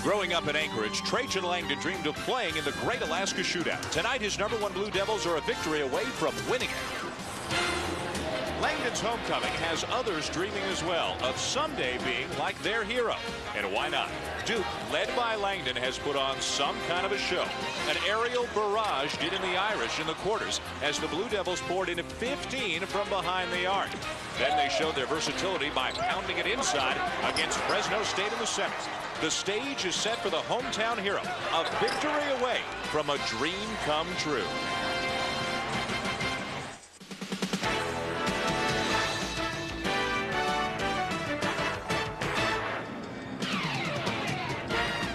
Growing up in Anchorage, Trajan Langdon dreamed of playing in the Great Alaska Shootout. Tonight, his #1 Blue Devils are a victory away from winning it. Langdon's homecoming has others dreaming as well of someday being like their hero. And why not? Duke, led by Langdon, has put on some kind of a show. An aerial barrage did in the Irish in the quarters as the Blue Devils poured in 15 from behind the arc. Then they showed their versatility by pounding it inside against Fresno State in the semis. The stage is set for the hometown hero, a victory away from a dream come true.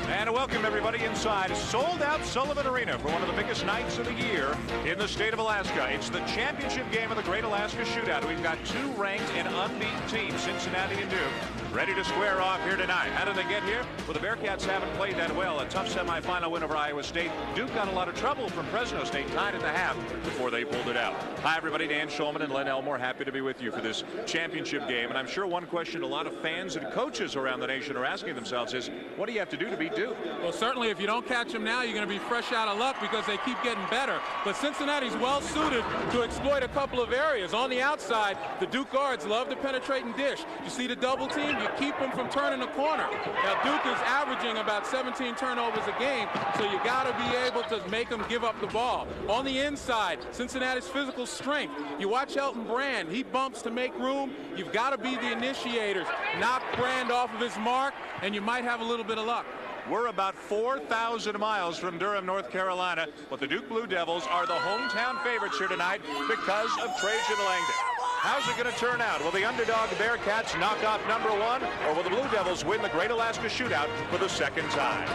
And welcome everybody inside sold-out Sullivan Arena for one of the biggest nights of the year in the state of Alaska. It's the championship game of the Great Alaska Shootout. We've got two ranked and unbeaten teams, Cincinnati and Duke, ready to square off here tonight. How did they get here? Well, the Bearcats haven't played that well. A tough semifinal win over Iowa State. Duke got a lot of trouble from Fresno State, tied at the half before they pulled it out. Hi everybody, Dan Shulman and Len Elmore, happy to be with you for this championship game. And I'm sure one question a lot of fans and coaches around the nation are asking themselves is, what do you have to do to beat Duke? Well, certainly if you don't catch them now, you're going to be fresh out of luck because they keep getting better. But Cincinnati's well suited to exploit a couple of areas. On the outside, the Duke guards love to penetrate and dish. You see the double team, you keep them from turning the corner. Now Duke is averaging about 17 turnovers a game, so you got to be able to make them give up the ball. On the inside, Cincinnati's physical strength. You watch Elton Brand, he bumps to make room. You've got to be the initiators. Knock Brand off of his mark, and you might have a little bit of luck. We're about 4,000 miles from Durham, North Carolina, but the Duke Blue Devils are the hometown favorites here tonight because of Trajan Langdon. How's it going to turn out? Will the underdog Bearcats knock off #1, or will the Blue Devils win the Great Alaska Shootout for the second time?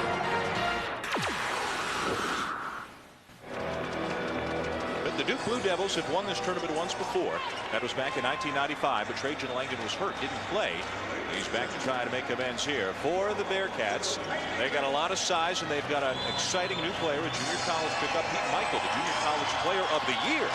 The Duke Blue Devils have won this tournament once before. That was back in 1995, but Trajan Langdon was hurt, didn't play. He's back to try to make amends here for the Bearcats. They got a lot of size, and they've got an exciting new player, a junior college pickup, Pete Michael, the junior college player of the year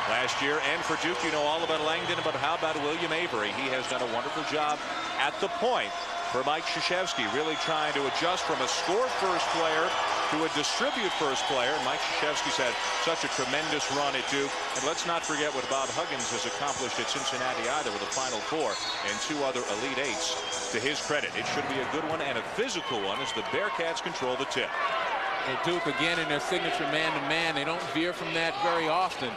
last year. And for Duke, you know all about Langdon, but how about William Avery? He has done a wonderful job at the point for Mike Krzyzewski, really trying to adjust from a score-first player to a distribute-first player. And Mike Krzyzewski's had such a tremendous run at Duke. And let's not forget what Bob Huggins has accomplished at Cincinnati either, with a Final Four and 2 other Elite Eights. To his credit, it should be a good one and a physical one as the Bearcats control the tip. Well, Duke again in their signature man-to-man. They don't veer from that very often.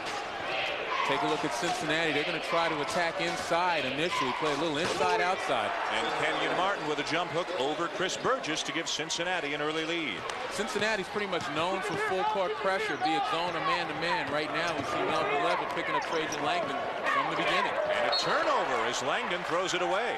Take a look at Cincinnati. They're going to try to attack inside initially, play a little inside-outside. And Kenyon Martin with a jump hook over Chris Burgess to give Cincinnati an early lead. Cincinnati's pretty much known for full-court pressure, be it zone or man-to-man. Right now, we see Melvin Levitt picking up Trajan Langdon from the beginning. And a turnover as Langdon throws it away.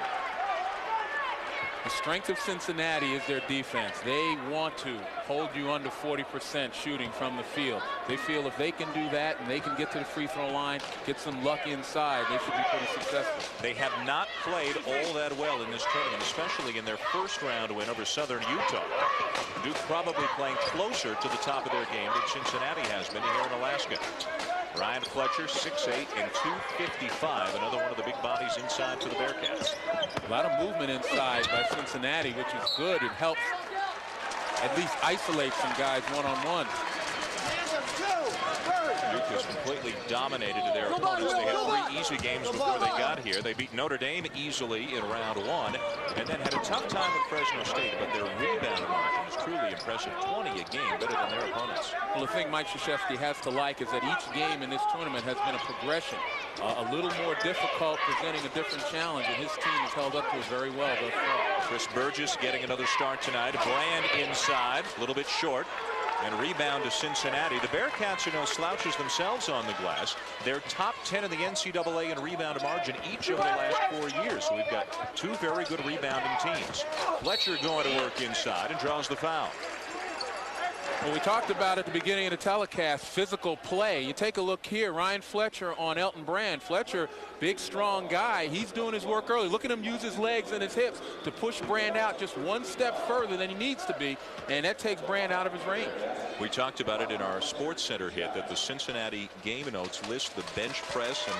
The strength of Cincinnati is their defense. They want to hold you under 40% shooting from the field. They feel if they can do that and they can get to the free throw line, get some luck inside, they should be pretty successful. They have not played all that well in this tournament, especially in their first round win over Southern Utah. Duke probably playing closer to the top of their game than Cincinnati has been here in Alaska. Ryan Fletcher, 6'8" and 255, another one of the big bodies inside for the Bearcats. A lot of movement inside by Cincinnati, which is good. It helps at least isolate some guys one-on-one. Duke has completely dominated their opponents. They had 3 easy games before they got here. They beat Notre Dame easily in round 1 and then had a tough time at Fresno State, but their rebound margin is truly impressive. 20 a game, better than their opponents. Well, the thing Mike Krzyzewski has to like is that each game in this tournament has been a progression. A little more difficult, presenting a different challenge, and his team has held up to it very well thus far. Chris Burgess getting another start tonight. Brand inside, a little bit short. And rebound to Cincinnati. The Bearcats are no slouches themselves on the glass. They're top 10 in the NCAA in rebound margin each of the last 4 years. So we've got 2 very good rebounding teams. Fletcher going to work inside and draws the foul. Well, we talked about at the beginning of the telecast, physical play. You take a look here, Ryan Fletcher on Elton Brand. Fletcher, big, strong guy. He's doing his work early. Look at him use his legs and his hips to push Brand out just one step further than he needs to be, and that takes Brand out of his range. We talked about it in our Sports Center hit that the Cincinnati game notes list the bench press and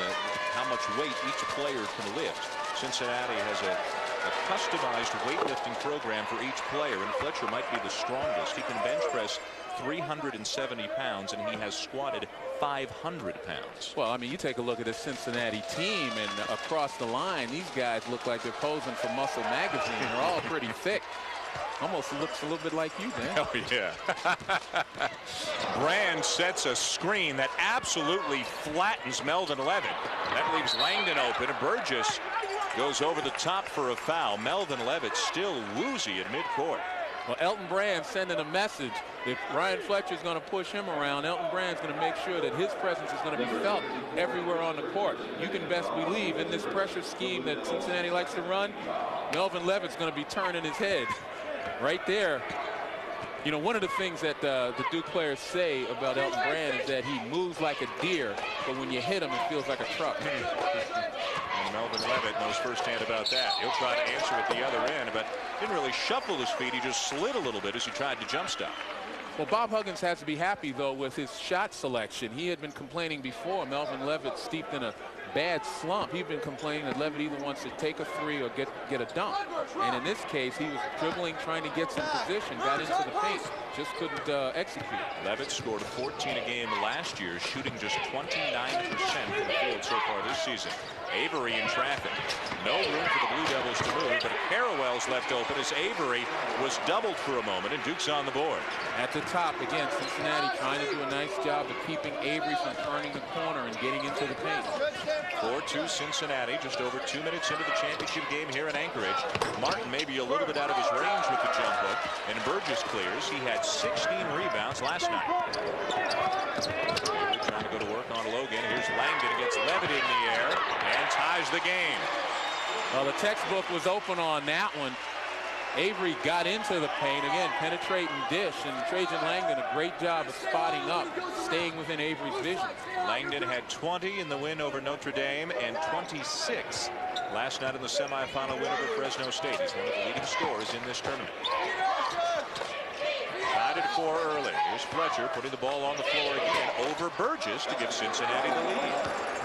how much weight each player can lift. Cincinnati has a a customized weightlifting program for each player, and Fletcher might be the strongest. He can bench press 370 pounds, and he has squatted 500 pounds. Well, I mean, you take a look at the Cincinnati team, and across the line, these guys look like they're posing for Muscle Magazine. They're all pretty thick. Almost looks a little bit like you, Dan. Oh, yeah. Brand sets a screen that absolutely flattens Melvin Levitt. That leaves Langdon open, and Burgess goes over the top for a foul. Melvin Levitt still woozy at midcourt. Well, Elton Brand sending a message. If Ryan Fletcher is going to push him around, Elton Brand's going to make sure that his presence is going to be felt everywhere on the court. You can best believe in this pressure scheme that Cincinnati likes to run, Melvin Levitt's going to be turning his head right there. You know, one of the things that the Duke players say about Elton Brand is that he moves like a deer, but when you hit him, it feels like a truck. And Melvin Levitt knows firsthand about that. He'll try to answer at the other end, but didn't really shuffle his feet. He just slid a little bit as he tried to jump stop. Well, Bob Huggins has to be happy, though, with his shot selection. He had been complaining before Melvin Levitt steeped in a bad slump. He'd been complaining that Levitt either wants to take a three or get a dunk. And in this case, he was dribbling, trying to get some position, got into the paint, just couldn't execute. Levitt scored 14 a game last year, shooting just 29% from the field so far this season. Avery in traffic. No room for the Blue Devils to move, but Carrawell's left open as Avery was doubled for a moment, and Duke's on the board. At the top, again, Cincinnati trying to do a nice job of keeping Avery from turning the corner and getting into the paint. 4-2 Cincinnati, just over 2 minutes into the championship game here in Anchorage. Martin maybe a little bit out of his range with the jump hook, and Burgess clears. He had 16 rebounds last night. Avery trying to go to work on Logan. Here's Langdon against Levitt in the air and ties the game. Well, the textbook was open on that one. Avery got into the paint, again, penetrating dish, and Trajan Langdon a great job of spotting up, staying within Avery's vision. Langdon had 20 in the win over Notre Dame and 26 last night in the semifinal win over Fresno State. He's one of the leading scorers in this tournament. Tied at 4 early. Here's Fletcher putting the ball on the floor again over Burgess to give Cincinnati the lead.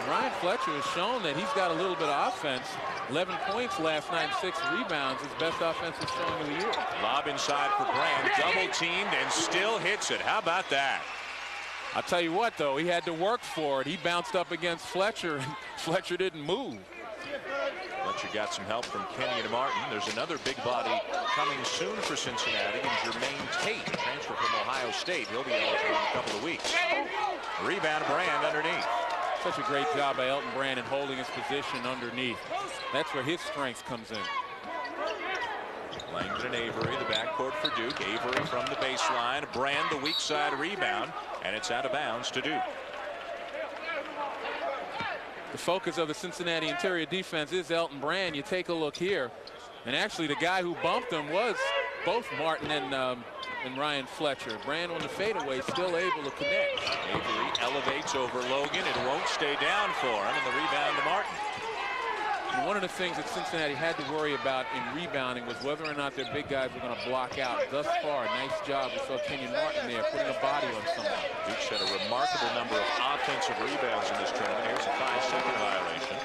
Ryan Fletcher has shown that he's got a little bit of offense. 11 points last night, 6 rebounds. His best offensive showing of the year. Lob inside for Brand, double teamed and still hits it. How about that? I'll tell you what, though, he had to work for it. He bounced up against Fletcher, and Fletcher didn't move. Fletcher got some help from Kenyon Martin. There's another big body coming soon for Cincinnati, and Jermaine Tate, transfer from Ohio State. He'll be eligible in a couple of weeks. Rebound Brand underneath. Such a great job by Elton Brand in holding his position underneath. That's where his strength comes in. Langdon and Avery, the backcourt for Duke. Avery from the baseline. Brand, the weak side rebound, and it's out of bounds to Duke. The focus of the Cincinnati interior defense is Elton Brand. You take a look here, and actually the guy who bumped him was both Martin and Ryan Fletcher. Brand on the fadeaway, still able to connect. Avery elevates over Logan. It won't stay down for him, and the rebound to Martin. And one of the things that Cincinnati had to worry about in rebounding was whether or not their big guys were going to block out. Thus far, nice job. We saw Kenyon Martin there putting a body on someone. Duke's had a remarkable number of offensive rebounds in this tournament. Here's a 5-second violation.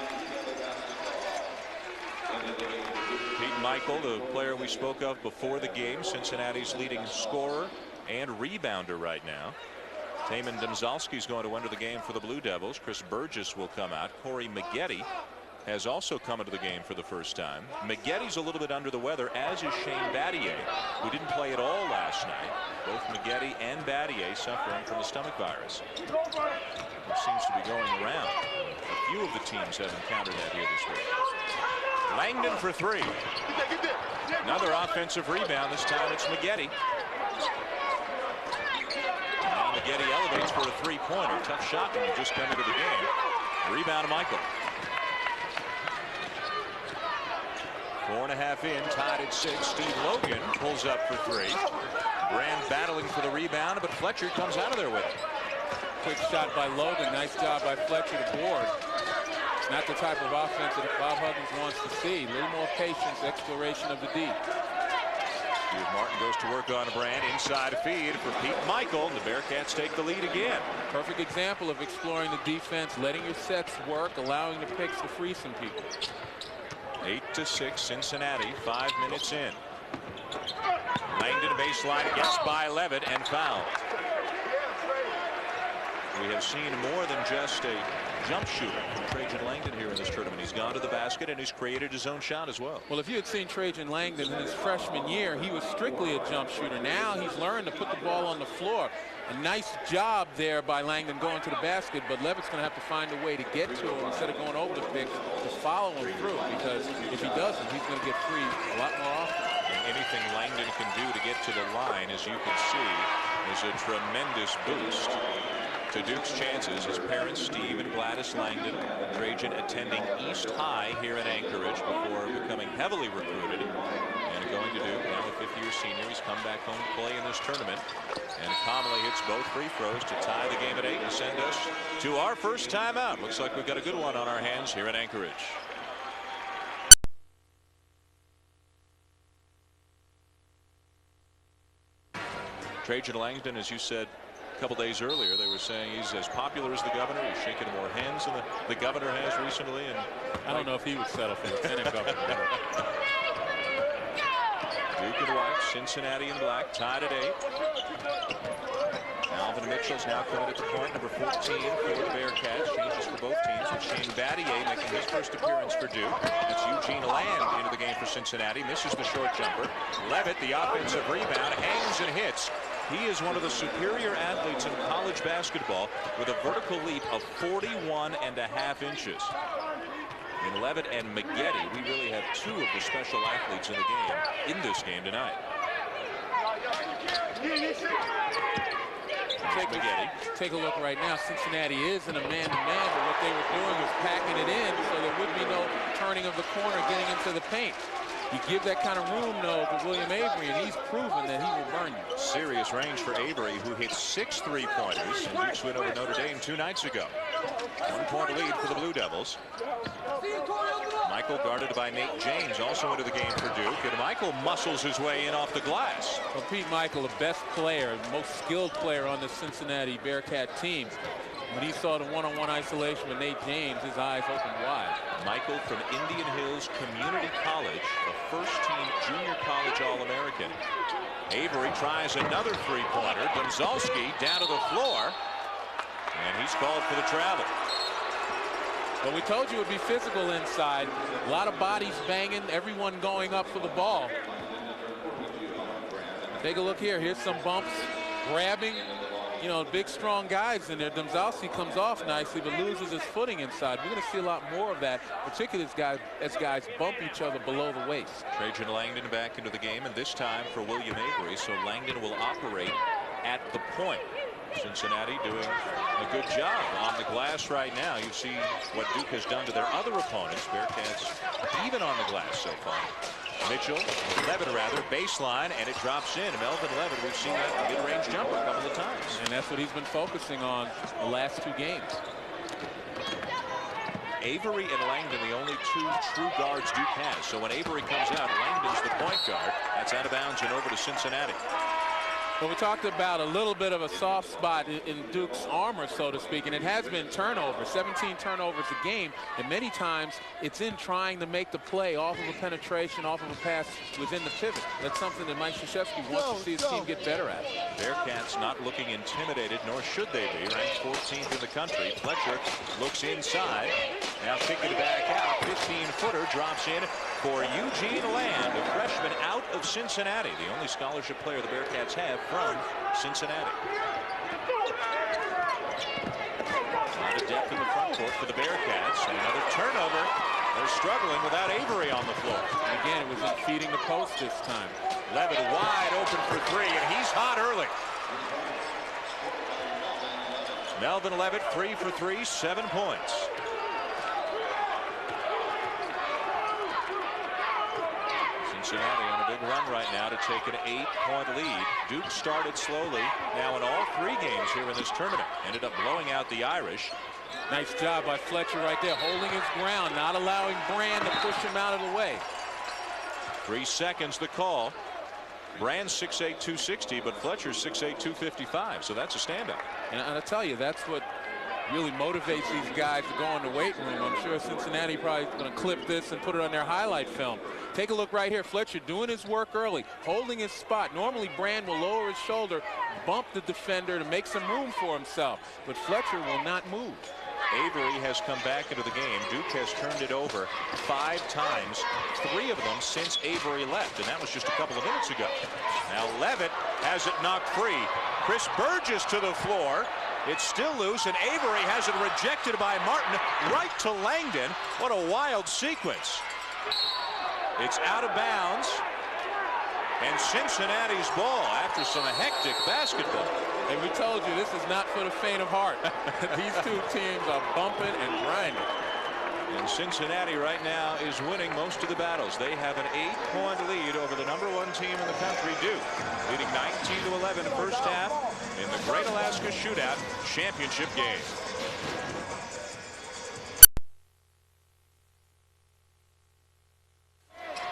Pete Michael, the player we spoke of before the game, Cincinnati's leading scorer and rebounder right now. Taman Domzalski's going to enter the game for the Blue Devils. Chris Burgess will come out. Corey Maggette has also come into the game for the first time. Maggette's a little bit under the weather, as is Shane Battier, who didn't play at all last night. Both Maggette and Battier suffering from the stomach virus. It seems to be going around. A few of the teams have encountered that here this week. Langdon for 3. Another offensive rebound. This time it's Maggette. Now Maggette elevates for a 3-pointer. Tough shot when you just come into the game. Rebound to Michael. 4.5 in, tied at 6. Steve Logan pulls up for 3. Brand battling for the rebound, but Fletcher comes out of there with it. Quick shot by Logan. Nice job by Fletcher to board. It's not the type of offense that Bob Huggins wants to see. A little more patience, exploration of the deep. Steve Martin goes to work on Brand. Inside feed for Pete Michael. The Bearcats take the lead again. Perfect example of exploring the defense, letting your sets work, allowing the picks to free some people. 8-6 Cincinnati, 5 minutes in. Langdon baseline gets by Levitt and fouled. We have seen more than just a jump shooter from Trajan Langdon here in this tournament. He's gone to the basket and he's created his own shot as well. Well, if you had seen Trajan Langdon in his freshman year, he was strictly a jump shooter. Now he's learned to put the ball on the floor. A nice job there by Langdon going to the basket, but Levitt's going to have to find a way to get to him instead of going over the pick to follow him through, because if he doesn't, he's going to get free a lot more often. And anything Langdon can do to get to the line, as you can see, is a tremendous boost to Duke's chances. His parents, Steve and Gladys Langdon, Trajan attending East High here in Anchorage before becoming heavily recruited and going to Duke. Now a fifth-year senior. He's come back home to play in this tournament. And Comley hits both free throws to tie the game at 8 and send us to our first timeout. Looks like we've got a good one on our hands here in Anchorage. Trajan Langdon, as you said a couple days earlier, they were saying he's as popular as the governor. He's shaking more hands than the governor has recently. And I don't know if he would settle for lieutenant governor. Duke in white, Cincinnati in black, tied at 8. Alvin Mitchell's now coming at the point, number 14 for the Bearcats. Changes for both teams, with Shane Battier making his first appearance for Duke. That's Eugene Land into the game for Cincinnati. Misses the short jumper. Levitt, the offensive rebound, hangs and hits. He is one of the superior athletes in college basketball with a vertical leap of 41.5 inches. In Levitt and Maggette, we really have two of the special athletes in the game, in this game tonight. Take a look right now. Cincinnati is in a man-to-man, but what they were doing was packing it in so there would be no turning of the corner getting into the paint. You give that kind of room, though, to William Avery, and he's proven that he will burn you. Serious range for Avery, who hit 6 3-pointers in Duke's win over Notre Dame 2 nights ago. 1-point lead for the Blue Devils. Michael guarded by Nate James, also into the game for Duke, and Michael muscles his way in off the glass. Well, Pete Michael, the best player, most skilled player on the Cincinnati Bearcat team. When he saw the one-on-one isolation with Nate James, his eyes opened wide. Michael from Indian Hills Community College, a first-team junior college All-American. Avery tries another three-pointer. Domzalski down to the floor, and he's called for the travel. Well, we told you it would be physical inside. A lot of bodies banging, everyone going up for the ball. Take a look here. Here's some bumps, grabbing. You know, big, strong guys in there. Domzalski comes off nicely, but loses his footing inside. We're going to see a lot more of that, particularly as guys bump each other below the waist. Trajan Langdon back into the game, and this time for William Avery. So Langdon will operate at the point. Cincinnati doing a good job on the glass right now. You see what Duke has done to their other opponents. Bearcats even on the glass so far. Mitchell, Levitt rather, baseline, and it drops in. Melvin Levitt, we've seen that mid-range jumper a couple of times. And that's what he's been focusing on the last 2 games. Avery and Langdon, the only 2 true guards Duke has. So when Avery comes out, Langdon's the point guard. That's out of bounds and over to Cincinnati. Well, we talked about a little bit of a soft spot in Duke's armor, so to speak, and it has been turnovers, 17 turnovers a game, and many times it's in trying to make the play off of a penetration, off of a pass within the pivot. That's something that Mike Krzyzewski wants to see his team get better at. Bearcats not looking intimidated, nor should they be. Ranked 14th in the country. Fletcher looks inside. Now kicking it back out. 15-footer drops in for Eugene Land, a freshman out of Cincinnati, the only scholarship player the Bearcats have from Cincinnati. A lot of depth in the front court for the Bearcats. And another turnover. They're struggling without Avery on the floor. And again, it was in feeding the post this time. Levitt wide open for 3, and he's hot early. Melvin Levitt 3 for 3, 7 points. Cincinnati on a big run right now to take an 8-point lead. Duke started slowly. Now in all 3 games here in this tournament. Ended up blowing out the Irish. Nice job by Fletcher right there, holding his ground, not allowing Brand to push him out of the way. 3 seconds the call. Brand's 6'8", 260, but Fletcher's 6'8", 255, so that's a standout. And I'll tell you, that's what really motivates these guys to go in the weight room. I'm sure Cincinnati probably going to clip this and put it on their highlight film. Take a look right here. Fletcher doing his work early, holding his spot. Normally Brand will lower his shoulder, bump the defender to make some room for himself, but Fletcher will not move. Avery has come back into the game. Duke has turned it over 5 times, 3 of them since Avery left, and that was just a couple of minutes ago. Now Levitt has it knocked free. Chris Burgess to the floor. It's still loose, and Avery has it rejected by Martin right to Langdon. What a wild sequence. It's out of bounds, and Cincinnati's ball after some hectic basketball. And we told you this is not for the faint of heart. These two teams are bumping and grinding. And Cincinnati right now is winning most of the battles. They have an 8-point lead over the #1 team in the country, Duke, leading 19-11 first half in the Great Alaska Shootout championship game.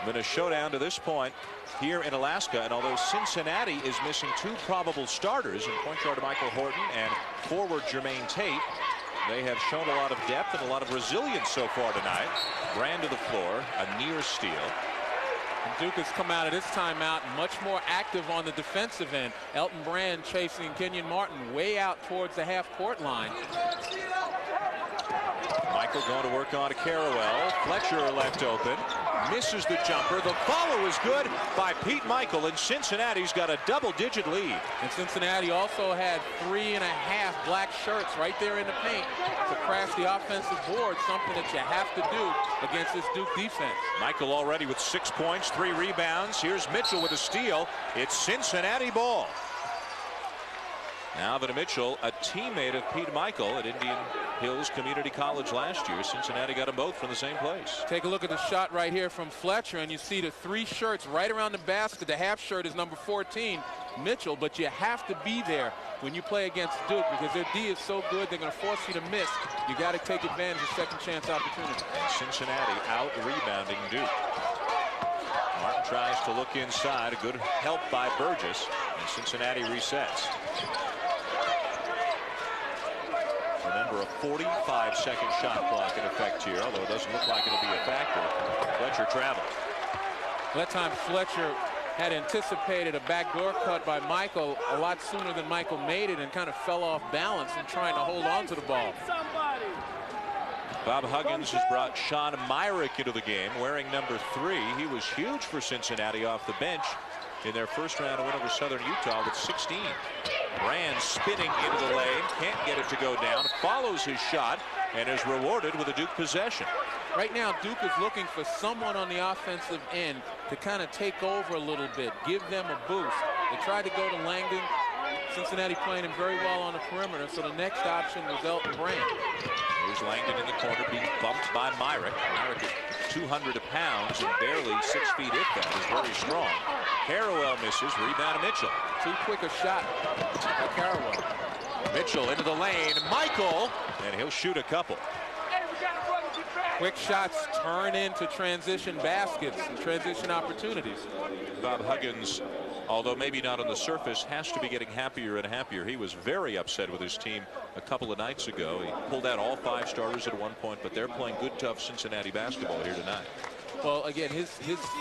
Been a showdown to this point here in Alaska, and although Cincinnati is missing 2 probable starters in point guard Michael Horton and forward Jermaine Tate, they have shown a lot of depth and a lot of resilience so far tonight. Brand to the floor, a near steal. And Duke has come out of this timeout much more active on the defensive end. Elton Brand chasing Kenyon Martin way out towards the half-court line. Michael going to work on to Carrawell. Fletcher left open. Misses the jumper. The follow is good by Pete Michael, and Cincinnati's got a double-digit lead. And Cincinnati also had 3.5 black shirts right there in the paint to crash the offensive board, something that you have to do against this Duke defense. Michael already with 6 points, 3 rebounds. Here's Mitchell with a steal. It's Cincinnati ball. Now Alvin Mitchell, a teammate of Pete Michael at Indian Hills Community College last year. Cincinnati got them both from the same place. Take a look at the shot right here from Fletcher, and you see the 3 shirts right around the basket. The half shirt is number 14, Mitchell, but you have to be there when you play against Duke because their D is so good they're going to force you to miss. You got to take advantage of second chance opportunities. Cincinnati out rebounding Duke. Martin tries to look inside. A good help by Burgess, and Cincinnati resets. Remember, a 45-second shot clock in effect here, although it doesn't look like it'll be a factor. Fletcher traveled. That time Fletcher had anticipated a backdoor cut by Michael a lot sooner than Michael made it and kind of fell off balance in trying to hold on to the ball. Bob Huggins has brought Sean Myrick into the game wearing number 3. He was huge for Cincinnati off the bench in their first round win over Southern Utah with 16. Brand spinning into the lane, can't get it to go down, follows his shot, and is rewarded with a Duke possession. Right now, Duke is looking for someone on the offensive end to kind of take over a little bit, give them a boost. They tried to go to Langdon. Cincinnati playing him very well on the perimeter, so the next option was Elton Brand. Here's Langdon in the corner being bumped by Myrick. Myrick is 200 pounds and barely 6 feet if that is very strong. Carrawell misses, rebound to Mitchell. Too quick a shot by Carrawell. Mitchell into the lane, Michael, and he'll shoot a couple. Quick shots turn into transition baskets and transition opportunities. Bob Huggins, although maybe not on the surface, has to be getting happier and happier. He was very upset with his team a couple of nights ago. He pulled out all 5 starters at one point, but they're playing good, tough Cincinnati basketball here tonight. Well, again, his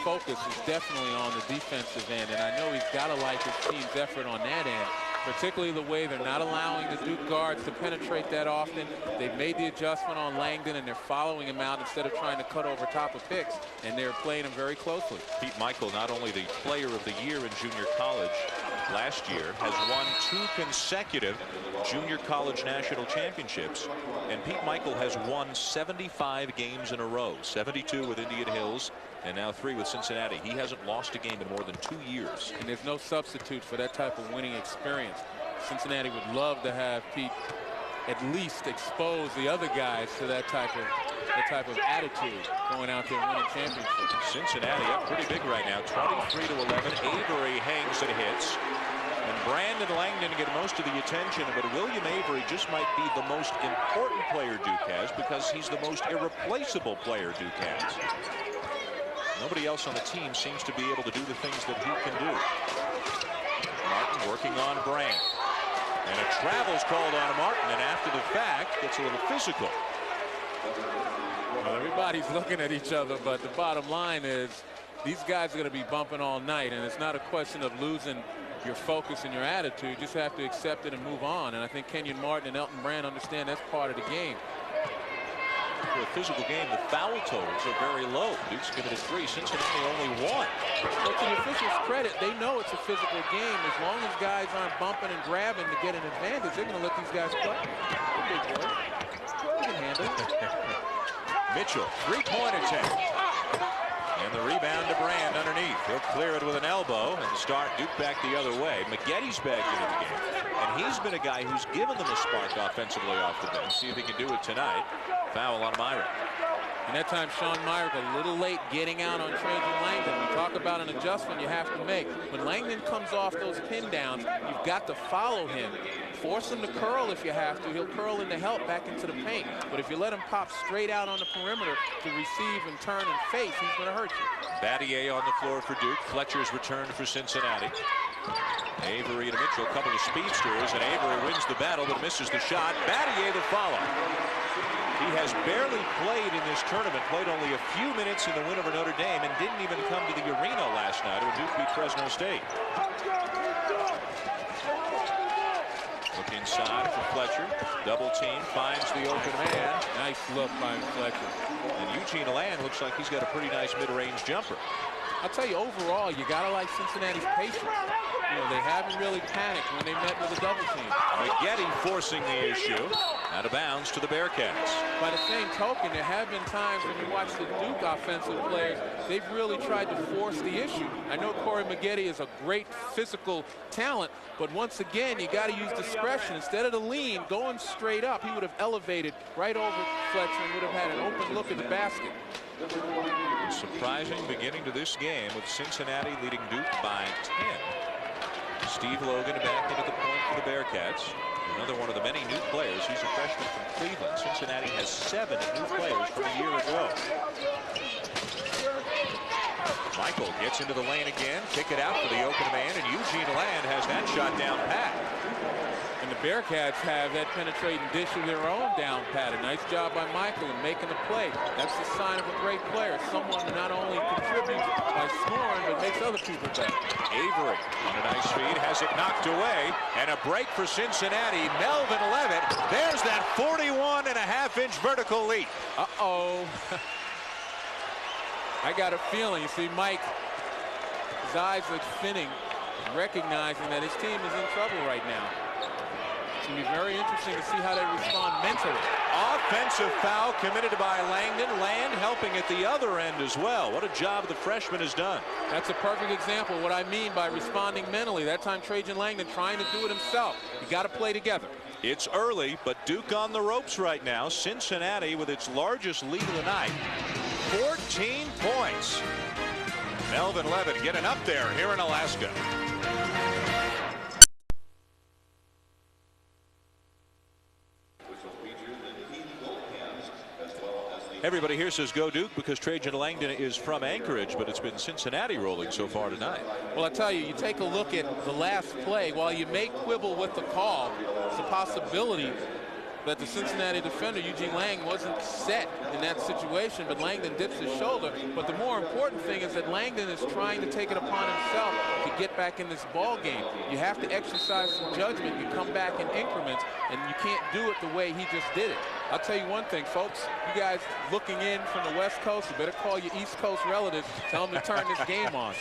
focus is definitely on the defensive end, and I know he's got to like his team's effort on that end, particularly the way they're not allowing the Duke guards to penetrate that often. They've made the adjustment on Langdon, and they're following him out instead of trying to cut over top of picks, and they're playing him very closely. Pete Michael, not only the player of the year in junior college last year, has won 2 consecutive junior college national championships, and Pete Michael has won 75 games in a row, 72 with Indian Hills and now 3 with Cincinnati. He hasn't lost a game in more than 2 years. And there's no substitute for that type of winning experience. Cincinnati would love to have Pete at least expose the other guys to that type of attitude going out there winning championships. Cincinnati up pretty big right now, 23-11. Avery hangs and hits. And Brandon Langdon get most of the attention, but William Avery just might be the most important player Duke has because he's the most irreplaceable player Duke has. Nobody else on the team seems to be able to do the things that he can do. Martin working on Brand. And a travel's called on Martin, and after the fact, gets a little physical. Well, everybody's looking at each other, but the bottom line is these guys are going to be bumping all night, and it's not a question of losing your focus and your attitude. You just have to accept it and move on. And I think Kenyon Martin and Elton Brand understand that's part of the game. For a physical game, the foul totals are very low. Duke's given it 3. Cincinnati only 1. But to the officials' credit, they know it's a physical game. As long as guys aren't bumping and grabbing to get an advantage, they're going to let these guys play. Big boy. You can handle it. Mitchell, 3-point attempt. And the rebound to Brand underneath. He'll clear it with an elbow and start Duke back the other way. Maggetti's back into the game. And he's been a guy who's given them a spark offensively off the bench. See if he can do it tonight. Foul on Myrick. And that time, Sean Myrick a little late getting out on Trajan Langdon. We talk about an adjustment you have to make. When Langdon comes off those pin downs, you've got to follow him. Force him to curl if you have to. He'll curl in to help back into the paint. But if you let him pop straight out on the perimeter to receive and turn and face, he's going to hurt you. Battier on the floor for Duke. Fletcher's returned for Cincinnati. Avery to Mitchell, a couple of speedsters, and Avery wins the battle but misses the shot. Battier the follow. He has barely played in this tournament, played only a few minutes in the win over Notre Dame, and didn't even come to the arena last night when Duke beat Fresno State. Look inside for Fletcher. Double team, finds the open man. Nice look by Fletcher. And Eugene Land looks like he's got a pretty nice mid-range jumper. I'll tell you, overall, you got to like Cincinnati's patience. You know, they haven't really panicked when they met with a double team. Maggetti forcing the issue. Out of bounds to the Bearcats. By the same token, there have been times when you watch the Duke offensive players, they've really tried to force the issue. I know Corey Maggetti is a great physical talent, but once again, you got to use discretion. Instead of the lean, going straight up, he would have elevated right over Fletcher and would have had an open look at the basket. A surprising beginning to this game with Cincinnati leading Duke by 10. Steve Logan back into the point for the Bearcats. Another one of the many new players. He's a freshman from Cleveland. Cincinnati has 7 new players from a year ago. Michael gets into the lane again. Kick it out for the open man, and Eugene Land has that shot down pat. And the Bearcats have that penetrating dish of their own down pat. A nice job by Michael in making the play. That's the sign of a great player. Someone who not only contributes by scoring, but makes other people better. Avery on a nice feed, has it knocked away, and a break for Cincinnati. Melvin Levitt, there's that 41.5-inch vertical leap. Uh-oh. I got a feeling, you see Mike, his eyes are thinning, recognizing that his team is in trouble right now. It's going to be very interesting to see how they respond mentally. Offensive foul committed by Langdon. Land helping at the other end as well. What a job the freshman has done. That's a perfect example of what I mean by responding mentally. That time Trajan Langdon trying to do it himself. You got to play together. It's early, but Duke on the ropes right now. Cincinnati with its largest lead of the night. 14 points. Melvin Levitt getting up there here in Alaska. Everybody here says go Duke because Trajan Langdon is from Anchorage, but it's been Cincinnati rolling so far tonight. Well, I tell you, you take a look at the last play. While you may quibble with the call, it's a possibility that the Cincinnati defender, Eugene Lang, wasn't set in that situation, but Langdon dips his shoulder. But the more important thing is that Langdon is trying to take it upon himself to get back in this ball game. You have to exercise some judgment. You come back in increments, and you can't do it the way he just did it. I'll tell you one thing, folks. You guys looking in from the West Coast, you better call your East Coast relatives, tell them to turn this game on.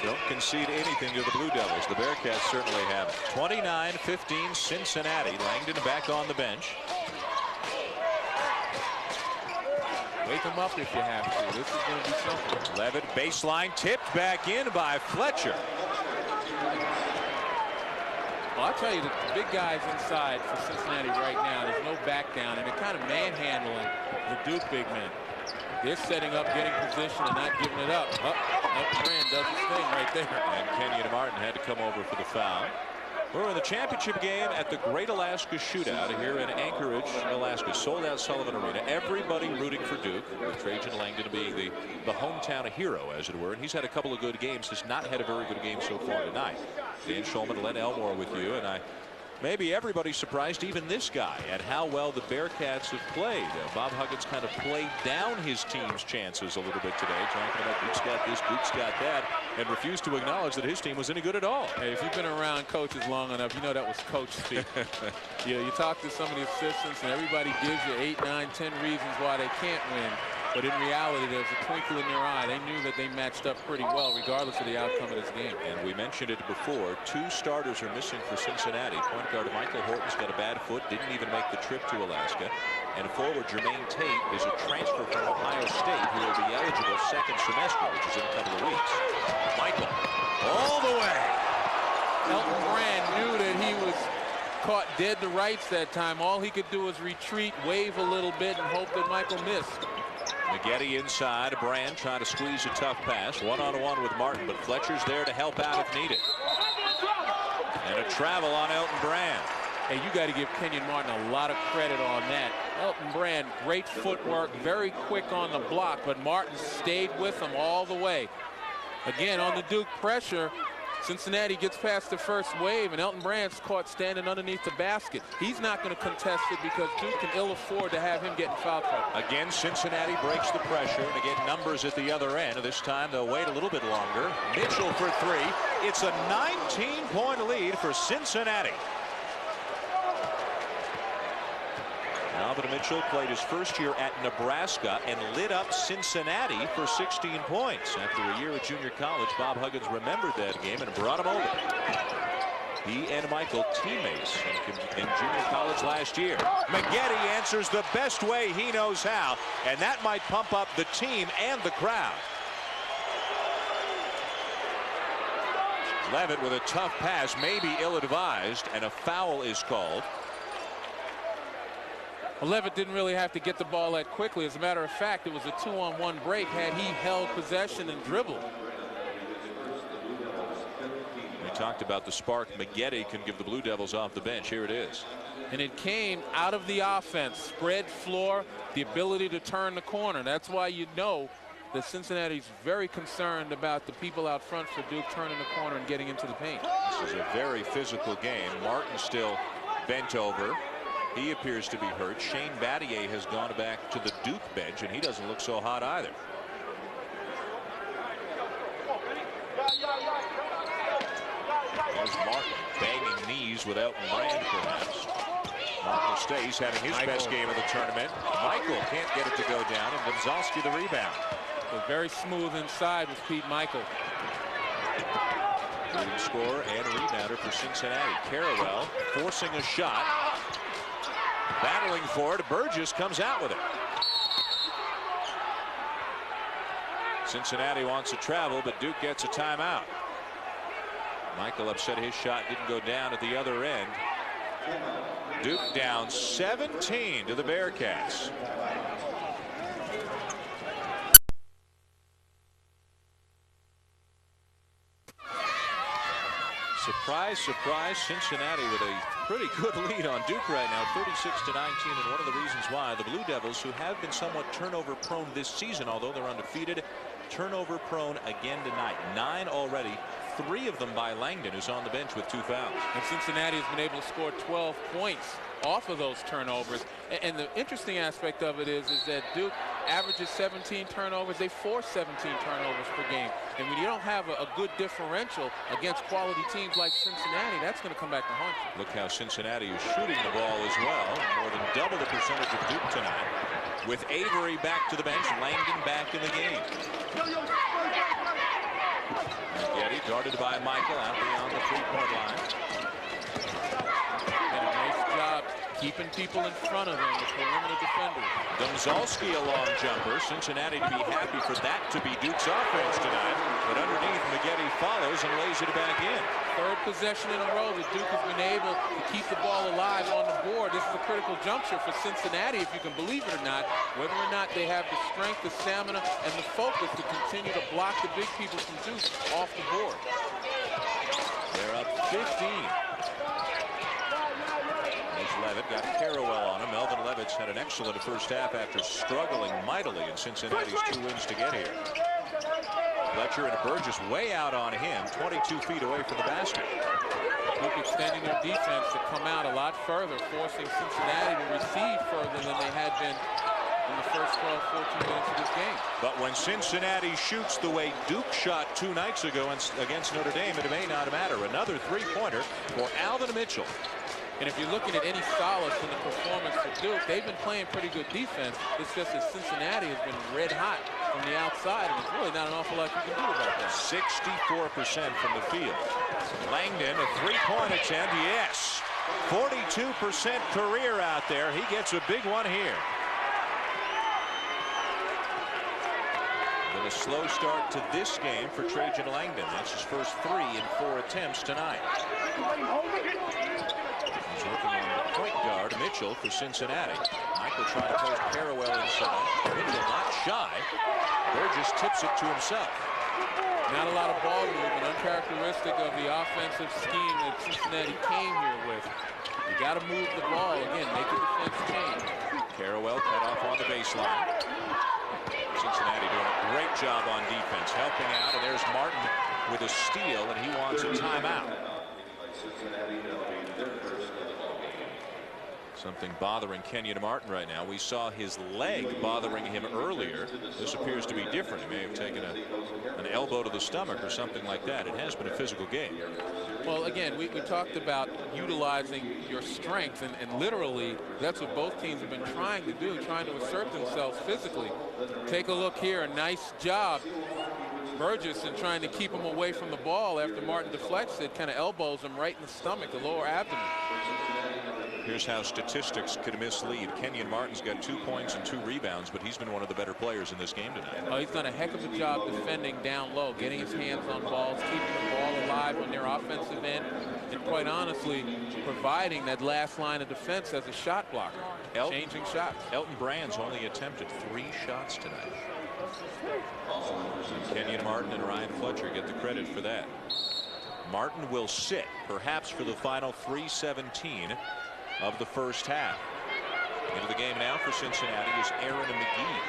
Don't concede anything to the Blue Devils. The Bearcats certainly have. 29-15 Cincinnati. Langdon back on the bench. Wake them up if you have to. This is going to be something. Levitt baseline tipped back in by Fletcher. Well, I'll tell you, the big guys inside for Cincinnati right now, there's no back down, and they're kind of manhandling the Duke big men. They're setting up, getting position, and not giving it up. Brand does his thing right there. And Kenyon Martin had to come over for the foul. We're in the championship game at the Great Alaska Shootout here in Anchorage, Alaska. Sold out Sullivan Arena. Everybody rooting for Duke, with Trajan Langdon being the hometown hero, as it were. And he's had a couple of good games. Has not had a very good game so far tonight. Dan Schulman, Len Elmore with you. And I Maybe everybody's surprised, even this guy, at how well the Bearcats have played. Bob Huggins kind of played down his team's chances a little bit today, talking about Duke's got this, Duke's got that, and refused to acknowledge that his team was any good at all. Hey, if you've been around coaches long enough, you know that was coach speak. You talk to some of the assistants, and everybody gives you 8, 9, 10 reasons why they can't win. But in reality, there's a twinkle in their eye. They knew that they matched up pretty well, regardless of the outcome of this game. And we mentioned it before. 2 starters are missing for Cincinnati. Point guard Michael Horton's got a bad foot, didn't even make the trip to Alaska. And forward Jermaine Tate is a transfer from Ohio State who will be eligible second semester, which is in a couple of weeks. Michael, all the way. Elton Brand knew that he was caught dead to rights that time. All he could do was retreat, wave a little bit, and hope that Michael missed. McGetty inside. Brand trying to squeeze a tough pass. One-on-one with Martin, but Fletcher's there to help out if needed. And a travel on Elton Brand. Hey, you got to give Kenyon Martin a lot of credit on that. Elton Brand, great footwork, very quick on the block, but Martin stayed with him all the way. Again, on the Duke pressure, Cincinnati gets past the first wave, and Elton Brand's caught standing underneath the basket. He's not going to contest it because Duke can ill afford to have him get in foul trouble. Again, Cincinnati breaks the pressure, and again, numbers at the other end. This time, they'll wait a little bit longer. Mitchell for 3. It's a 19-point lead for Cincinnati. Alvin Mitchell played his first year at Nebraska and lit up Cincinnati for 16 points. After a year at junior college, Bob Huggins remembered that game and brought him over. He and Michael, teammates in junior college last year. McGetty answers the best way he knows how, and that might pump up the team and the crowd. Levitt with a tough pass, maybe ill-advised, and a foul is called. Levitt didn't really have to get the ball that quickly. As a matter of fact, it was a 2-on-1 break had he held possession and dribbled. We talked about the spark McGetty can give the Blue Devils off the bench. Here it is. And it came out of the offense. Spread floor, the ability to turn the corner. That's why you know that Cincinnati's very concerned about the people out front for Duke turning the corner and getting into the paint. This is a very physical game. Martin still bent over. He appears to be hurt. Shane Battier has gone back to the Duke bench, and he doesn't look so hot either. There's Martin banging knees with Elton Brand, perhaps. Martin stays, having his best game of the tournament. Michael can't get it to go down, and Gonzalski the rebound. So very smooth inside with Pete Michael. Leading scorer and rebounder for Cincinnati. Carrawell forcing a shot. Battling for it. Burgess comes out with it. Cincinnati wants to travel, but Duke gets a timeout. Michael upset his shot didn't go down at the other end. Duke down 17 to the Bearcats. Surprise, surprise, Cincinnati with a pretty good lead on Duke right now, 36-19, and one of the reasons why the Blue Devils, who have been somewhat turnover prone this season, although they're undefeated, turnover prone again tonight. 9 already, 3 of them by Langdon, who's on the bench with 2 fouls. And Cincinnati has been able to score 12 points off of those turnovers. And the interesting aspect of it is that Duke averages 17 turnovers. They force 17 turnovers per game. And when you don't have a good differential against quality teams like Cincinnati, that's going to come back to haunt you. Look how Cincinnati is shooting the ball as well. More than double the percentage of Duke tonight. With Avery back to the bench, Langdon back in the game. McGetty guarded by Michael out beyond the 3-point line. And a nice job keeping people in front of him, the perimeter defenders. Gonzalski a long jumper. Cincinnati to be happy for that to be Duke's offense tonight. But underneath, McGetty follows and lays it back in. Third possession in a row that Duke has been able to keep the ball alive on the board. This is a critical juncture for Cincinnati, if you can believe it or not, whether or not they have the strength, the stamina, and the focus to continue to block the big people from Duke off the board. They're up 15. Levitt got Carrawell on him. Melvin Levitt's had an excellent first half after struggling mightily in Cincinnati's 2 wins to get here. Fletcher and Burgess way out on him, 22 feet away from the basket. Duke extending their defense to come out a lot further, forcing Cincinnati to receive further than they had been in the first 12, 14 minutes of this game. But when Cincinnati shoots the way Duke shot 2 nights ago against Notre Dame, it may not matter. Another three-pointer for Alvin Mitchell. And if you're looking at any solace in the performance for Duke, they've been playing pretty good defense. It's just that Cincinnati has been red hot from the outside, and there's really not an awful lot you can do about that. 64% from the field. Langdon, a three-point attempt, yes. 42% career out there. He gets a big one here. Then a slow start to this game for Trajan Langdon. That's his first 3 in 4 attempts tonight. He's working on the point guard, Mitchell, for Cincinnati. Michael trying to post Parrawell inside. Mitchell not shy. Burgess tips it to himself. Not a lot of ball movement, uncharacteristic of the offensive scheme that Cincinnati came here with. You got to move the ball again, make the defense change. Parrawell cut off on the baseline. Cincinnati doing a great job on defense, helping out, and there's Martin with a steal, and he wants a timeout. Something bothering Kenyon Martin right now. We saw his leg bothering him earlier. This appears to be different. He may have taken an elbow to the stomach or something like that. It has been a physical game. Well, again, we talked about utilizing your strength, and literally that's what both teams have been trying to do, trying to assert themselves physically. Take a look here. A nice job, Burgess, in trying to keep him away from the ball after Martin deflects it, kind of elbows him right in the stomach, the lower abdomen. Here's how statistics could mislead. Kenyon Martin's got 2 points and 2 rebounds, but he's been one of the better players in this game tonight. Oh, he's done a heck of a job defending down low, getting his hands on balls, keeping the ball alive on their offensive end, and quite honestly, providing that last line of defense as a shot blocker, changing shots. Elton Brand's only attempted 3 shots tonight. Kenyon Martin and Ryan Fletcher get the credit for that. Martin will sit, perhaps for the final 3:17 of the first half. Into the game now for Cincinnati is Aaron McGee.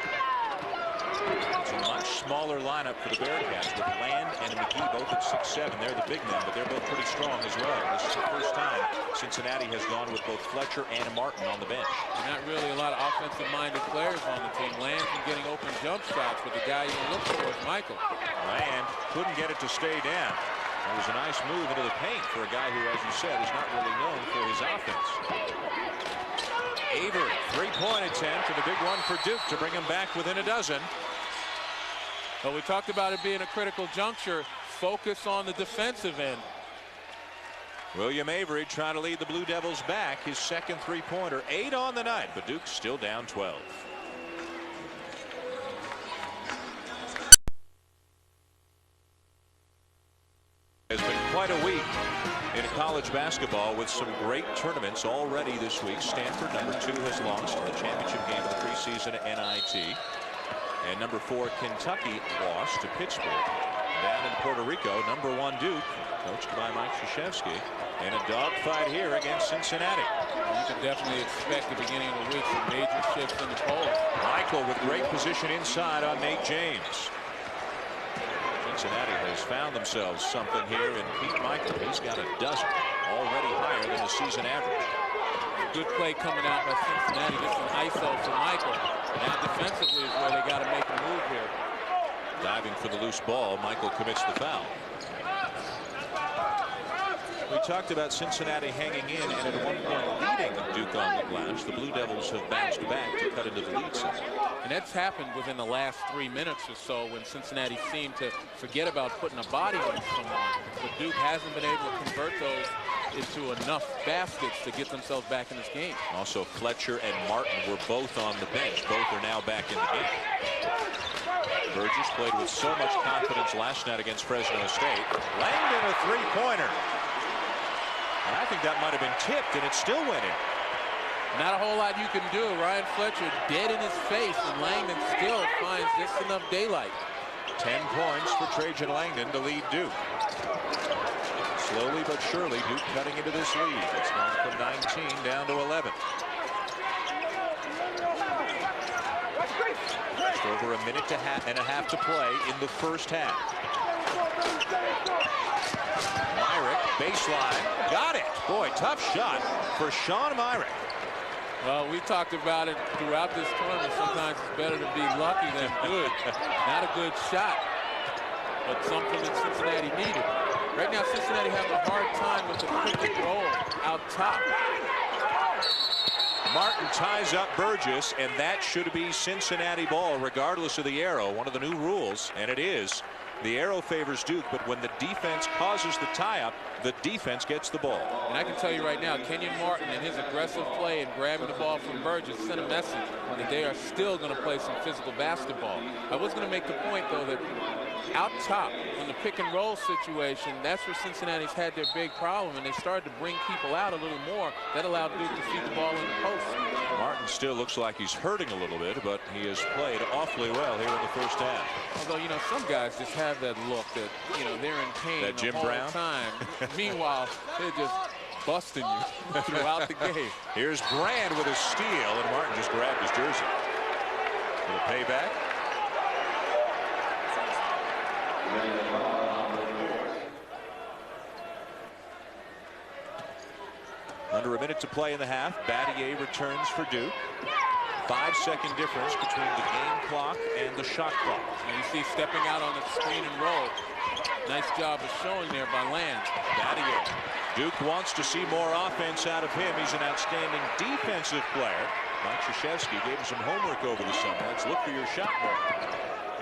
It's a much smaller lineup for the Bearcats with Land and McGee both at 6'7". They're the big men, but they're both pretty strong as well. This is the first time Cincinnati has gone with both Fletcher and Martin on the bench. Not really a lot of offensive-minded players on the team. Land's been getting open jump shots, but the guy you look for is Michael. Land couldn't get it to stay down. It was a nice move into the paint for a guy who, as you said, is not really known for his offense. Avery, three-point attempt, and a big one for Duke to bring him back within a dozen. Well, we talked about it being a critical juncture. Focus on the defensive end. William Avery trying to lead the Blue Devils back. His second three-pointer, 8 on the night, but Duke's still down 12. It's been quite a week in college basketball with some great tournaments already this week. Stanford, #2, has lost in the championship game of the preseason at NIT. And #4, Kentucky, lost to Pittsburgh. Down in Puerto Rico, #1, Duke, coached by Mike Krzyzewski, and a dogfight here against Cincinnati. You can definitely expect the beginning of the week some major shifts in the polls. Michael with great position inside on Nate James. Cincinnati has found themselves something here in Pete Michael. He's got a dozen, already higher than the season average. Good play coming out by Cincinnati. Just an ISO for Michael. Now defensively is where they got to make a move here. Diving for the loose ball, Michael commits the foul. We talked about Cincinnati hanging in and at one point leading Duke on the glass. The Blue Devils have bounced back to cut into the lead some. And that's happened within the last 3 minutes or so when Cincinnati seemed to forget about putting a body on someone. But Duke hasn't been able to convert those into enough baskets to get themselves back in this game. Also, Fletcher and Martin were both on the bench. Both are now back in the game. Burgess played with so much confidence last night against Fresno State. Langdon a three-pointer. And I think that might have been tipped, and it still went in. Not a whole lot you can do. Ryan Fletcher dead in his face, and Langdon still finds just enough daylight. 10 points for Trajan Langdon to lead Duke. Slowly but surely, Duke cutting into this lead. It's gone from 19 down to 11. Just over a minute and a half to play in the first half. Myrick, baseline, got it. Boy, tough shot for Sean Myrick. Well, we talked about it throughout this tournament. Sometimes it's better to be lucky than good. Not a good shot, but something that Cincinnati needed. Right now, Cincinnati having a hard time with the pick and roll out top. Martin ties up Burgess, and that should be Cincinnati ball regardless of the arrow. One of the new rules, and it is. The arrow favors Duke, but when the defense causes the tie-up, the defense gets the ball. And I can tell you right now, Kenyon Martin and his aggressive play and grabbing the ball from Burgess sent a message that they are still going to play some physical basketball. I was going to make the point, though, that out top in the pick and roll situation, that's where Cincinnati's had their big problem, and they started to bring people out a little more. That allowed Duke to feed the ball in the post. Martin still looks like he's hurting a little bit, but he has played awfully well here in the first half. Although, you know, some guys just have that look that, you know, they're in pain that Jim the whole Brown time. Meanwhile, they're just busting you throughout the game. Here's Brand with a steal, and Martin just grabbed his jersey. For the payback. Under a minute to play in the half. Battier returns for Duke. 5-second difference between the game clock and the shot clock. And you see stepping out on the screen and roll. Nice job of showing there by Land. Battier. Duke wants to see more offense out of him. He's an outstanding defensive player. Mike Krzyzewski gave him some homework over the summer. Let's look for your shot more.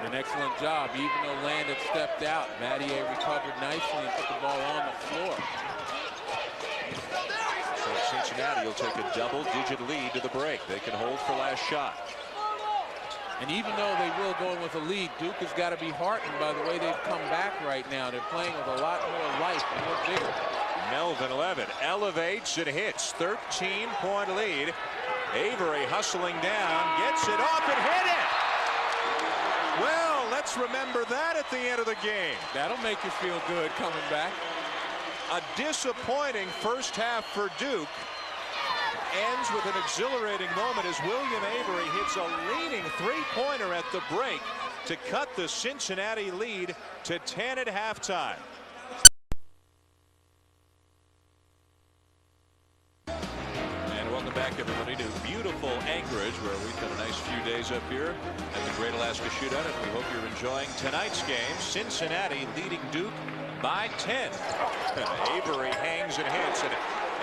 And an excellent job. Even though Land had stepped out, Battier recovered nicely and put the ball on the floor. So Cincinnati will take a double-digit lead to the break. They can hold for last shot. And even though they will go in with a lead, Duke has got to be heartened by the way they've come back right now. They're playing with a lot more life and more vigor. Melvin Levitt elevates and hits. 13-point lead. Avery hustling down, gets it off and hit it. Well, let's remember that at the end of the game. That'll make you feel good coming back. A disappointing first half for Duke ends with an exhilarating moment as William Avery hits a leaning three-pointer at the break to cut the Cincinnati lead to 10 at halftime. And welcome back, everybody, to beautiful Anchorage, where we've had a nice few days up here at the Great Alaska Shootout, and we hope you're enjoying tonight's game. Cincinnati leading Duke by 10. Avery hangs and hits, and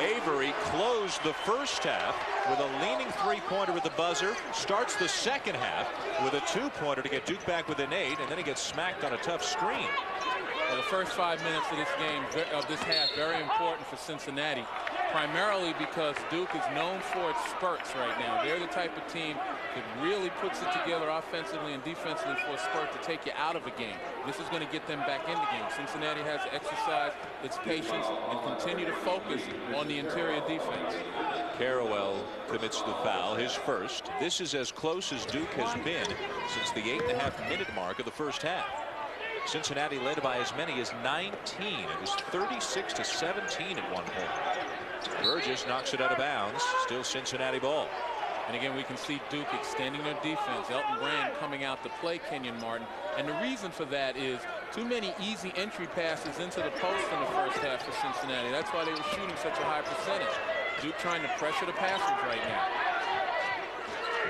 Avery closed the first half with a leaning three-pointer with the buzzer, starts the second half with a two-pointer to get Duke back within 8, and then he gets smacked on a tough screen. Well, the first 5 minutes of this game, of this half, very important for Cincinnati, primarily because Duke is known for its spurts right now. They're the type of team that really puts it together offensively and defensively for a spurt to take you out of a game. This is going to get them back in the game. Cincinnati has to exercise its patience and continue to focus on the interior defense. Carrawell commits the foul, his first. This is as close as Duke has been since the 8.5-minute mark of the first half. Cincinnati led by as many as 19. It was 36-17 at one point. Burgess knocks it out of bounds. Still Cincinnati ball. And again, we can see Duke extending their defense. Elton Brand coming out to play Kenyon Martin. And the reason for that is too many easy entry passes into the post in the first half for Cincinnati. That's why they were shooting such a high percentage. Duke trying to pressure the passers right now.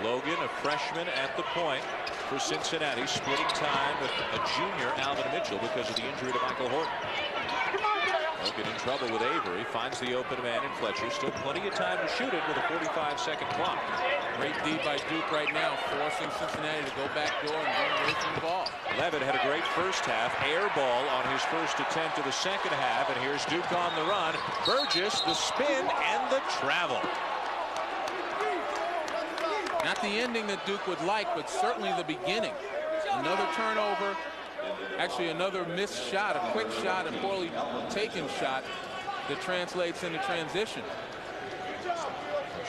Logan, a freshman at the point for Cincinnati, splitting time with a junior, Alvin Mitchell, because of the injury to Michael Horton. Logan in trouble with Avery, finds the open man in Fletcher. Still plenty of time to shoot it with a 45-second clock. Great D by Duke right now, forcing Cincinnati to go back door and run away from the ball. Levitt had a great first half, air ball on his first attempt of the second half, and here's Duke on the run. Burgess, the spin and the travel. Not the ending that Duke would like, but certainly the beginning. Another turnover, actually another missed shot, a quick shot, a poorly taken shot that translates into transition.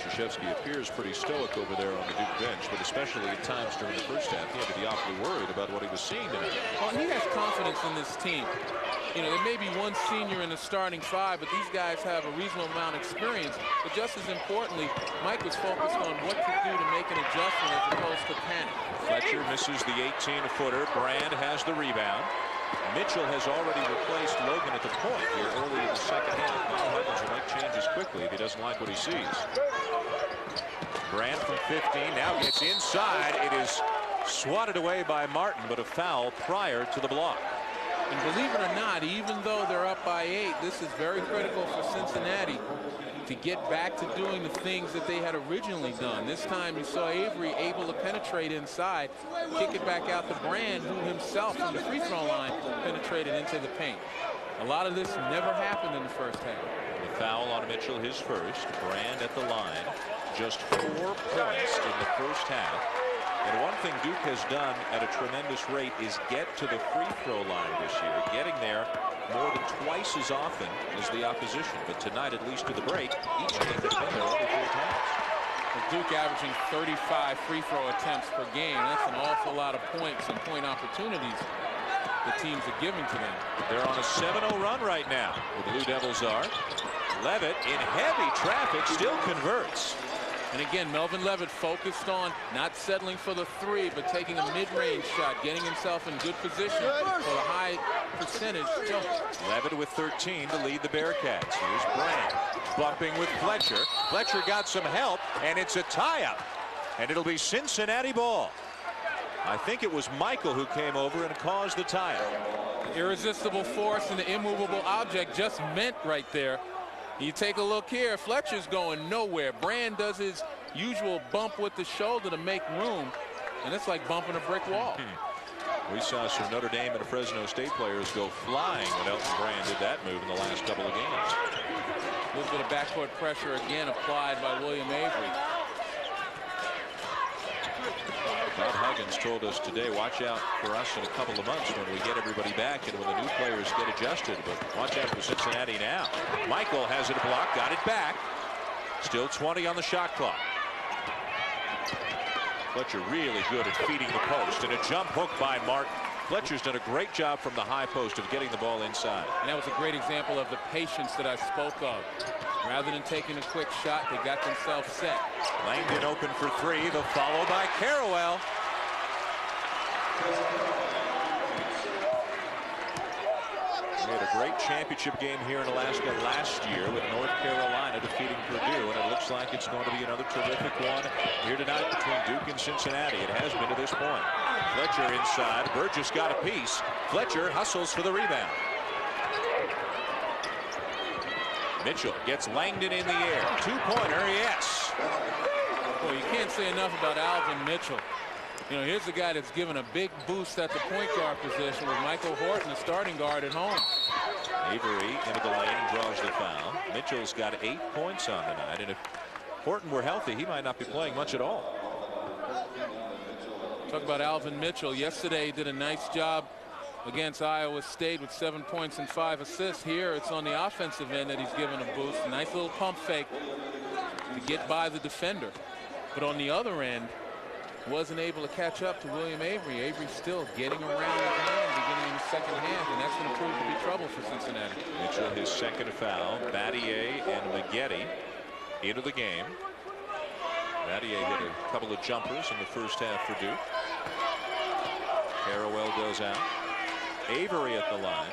Krzyzewski appears pretty stoic over there on the Duke bench, but especially at times during the first half, he had to be awfully worried about what he was seeing tonight. Well, he has confidence in this team. You know, there may be one senior in the starting five, but these guys have a reasonable amount of experience. But just as importantly, Mike was focused on what to do to make an adjustment as opposed to panic. Fletcher misses the 18-footer. Brand has the rebound. Mitchell has already replaced Logan at the point here early in the second half. Now Huggins will make changes quickly if he doesn't like what he sees. Brand from 15 now gets inside. It is swatted away by Martin, but a foul prior to the block. And believe it or not, even though they're up by 8, this is very critical for Cincinnati to get back to doing the things that they had originally done. This time you saw Avery able to penetrate inside, kick it back out to Brand, who himself from the free throw line penetrated into the paint. A lot of this never happened in the first half. The foul on Mitchell, his first. Brand at the line. Just 4 points in the first half. And one thing Duke has done at a tremendous rate is get to the free throw line this year, getting there more than twice as often as the opposition. But tonight, at least to the break, each team has been there only 4 times. With Duke averaging 35 free throw attempts per game, that's an awful lot of points and point opportunities the teams are giving to them. They're on a 7-0 run right now. The Blue Devils are. Levitt in heavy traffic still converts. And again, Melvin Levitt focused on not settling for the 3, but taking a mid-range shot, getting himself in good position for a high percentage jump. Levitt with 13 to lead the Bearcats. Here's Brand bumping with Fletcher. Fletcher got some help, and it's a tie-up. And it'll be Cincinnati ball. I think it was Michael who came over and caused the tie-up. Irresistible force and the immovable object just meant right there. You take a look here, Fletcher's going nowhere. Brand does his usual bump with the shoulder to make room, and it's like bumping a brick wall. We saw some Notre Dame and Fresno State players go flying when Elton Brand did that move in the last couple of games. A little bit of backcourt pressure again applied by William Avery. Bob Huggins told us today, watch out for us in a couple of months when we get everybody back and when the new players get adjusted. But watch out for Cincinnati now. Michael has it blocked, got it back. Still 20 on the shot clock. Fletcher really good at feeding the post, and a jump hook by Martin. Fletcher's done a great job from the high post of getting the ball inside. And that was a great example of the patience that I spoke of. Rather than taking a quick shot, they got themselves set. Langdon open for 3. The follow by Carrawell. We had a great championship game here in Alaska last year with North Carolina defeating Purdue, and it looks like it's going to be another terrific one here tonight between Duke and Cincinnati. It has been to this point. Fletcher inside. Burgess got a piece. Fletcher hustles for the rebound. Mitchell gets Langdon in the air. 2-pointer, yes. Well, you can't say enough about Alvin Mitchell. You know, here's the guy that's given a big boost at the point guard position with Michael Horton, the starting guard at home. Avery into the lane and draws the foul. Mitchell's got 8 points on tonight, and if Horton were healthy, he might not be playing much at all. Talk about Alvin Mitchell. Yesterday he did a nice job against Iowa State with 7 points and 5 assists. Here it's on the offensive end that he's given a boost. A nice little pump fake to get by the defender. But on the other end, wasn't able to catch up to William Avery. Avery still getting around his man beginning in the second half, and that's going to prove to be trouble for Cincinnati. Mitchell, his second foul. Battier and Maggette into the game. Battier hit a couple of jumpers in the first half for Duke. Carrawell goes out. Avery at the line.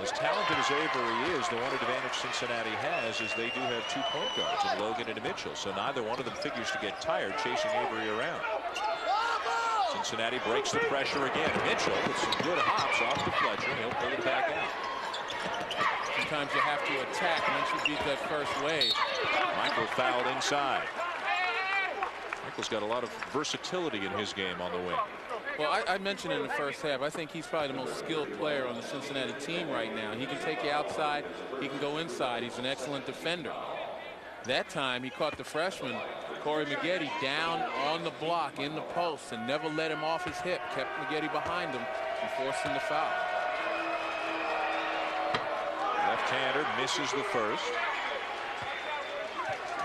As talented as Avery is, the one advantage Cincinnati has is they do have 2 point guards in Logan and Mitchell, so neither one of them figures to get tired chasing Avery around. Cincinnati breaks the pressure again. Mitchell with some good hops off to Fletcher. He'll pull it back out. Sometimes you have to attack once you beat that first wave. Michael fouled inside. Michael's got a lot of versatility in his game on the wing. Well, I mentioned in the first half, I think he's probably the most skilled player on the Cincinnati team right now. He can take you outside. He can go inside. He's an excellent defender. That time, he caught the freshman, Corey Maggette, down on the block in the post and never let him off his hip. Kept Maggette behind him and forced him to foul. Left-hander misses the first.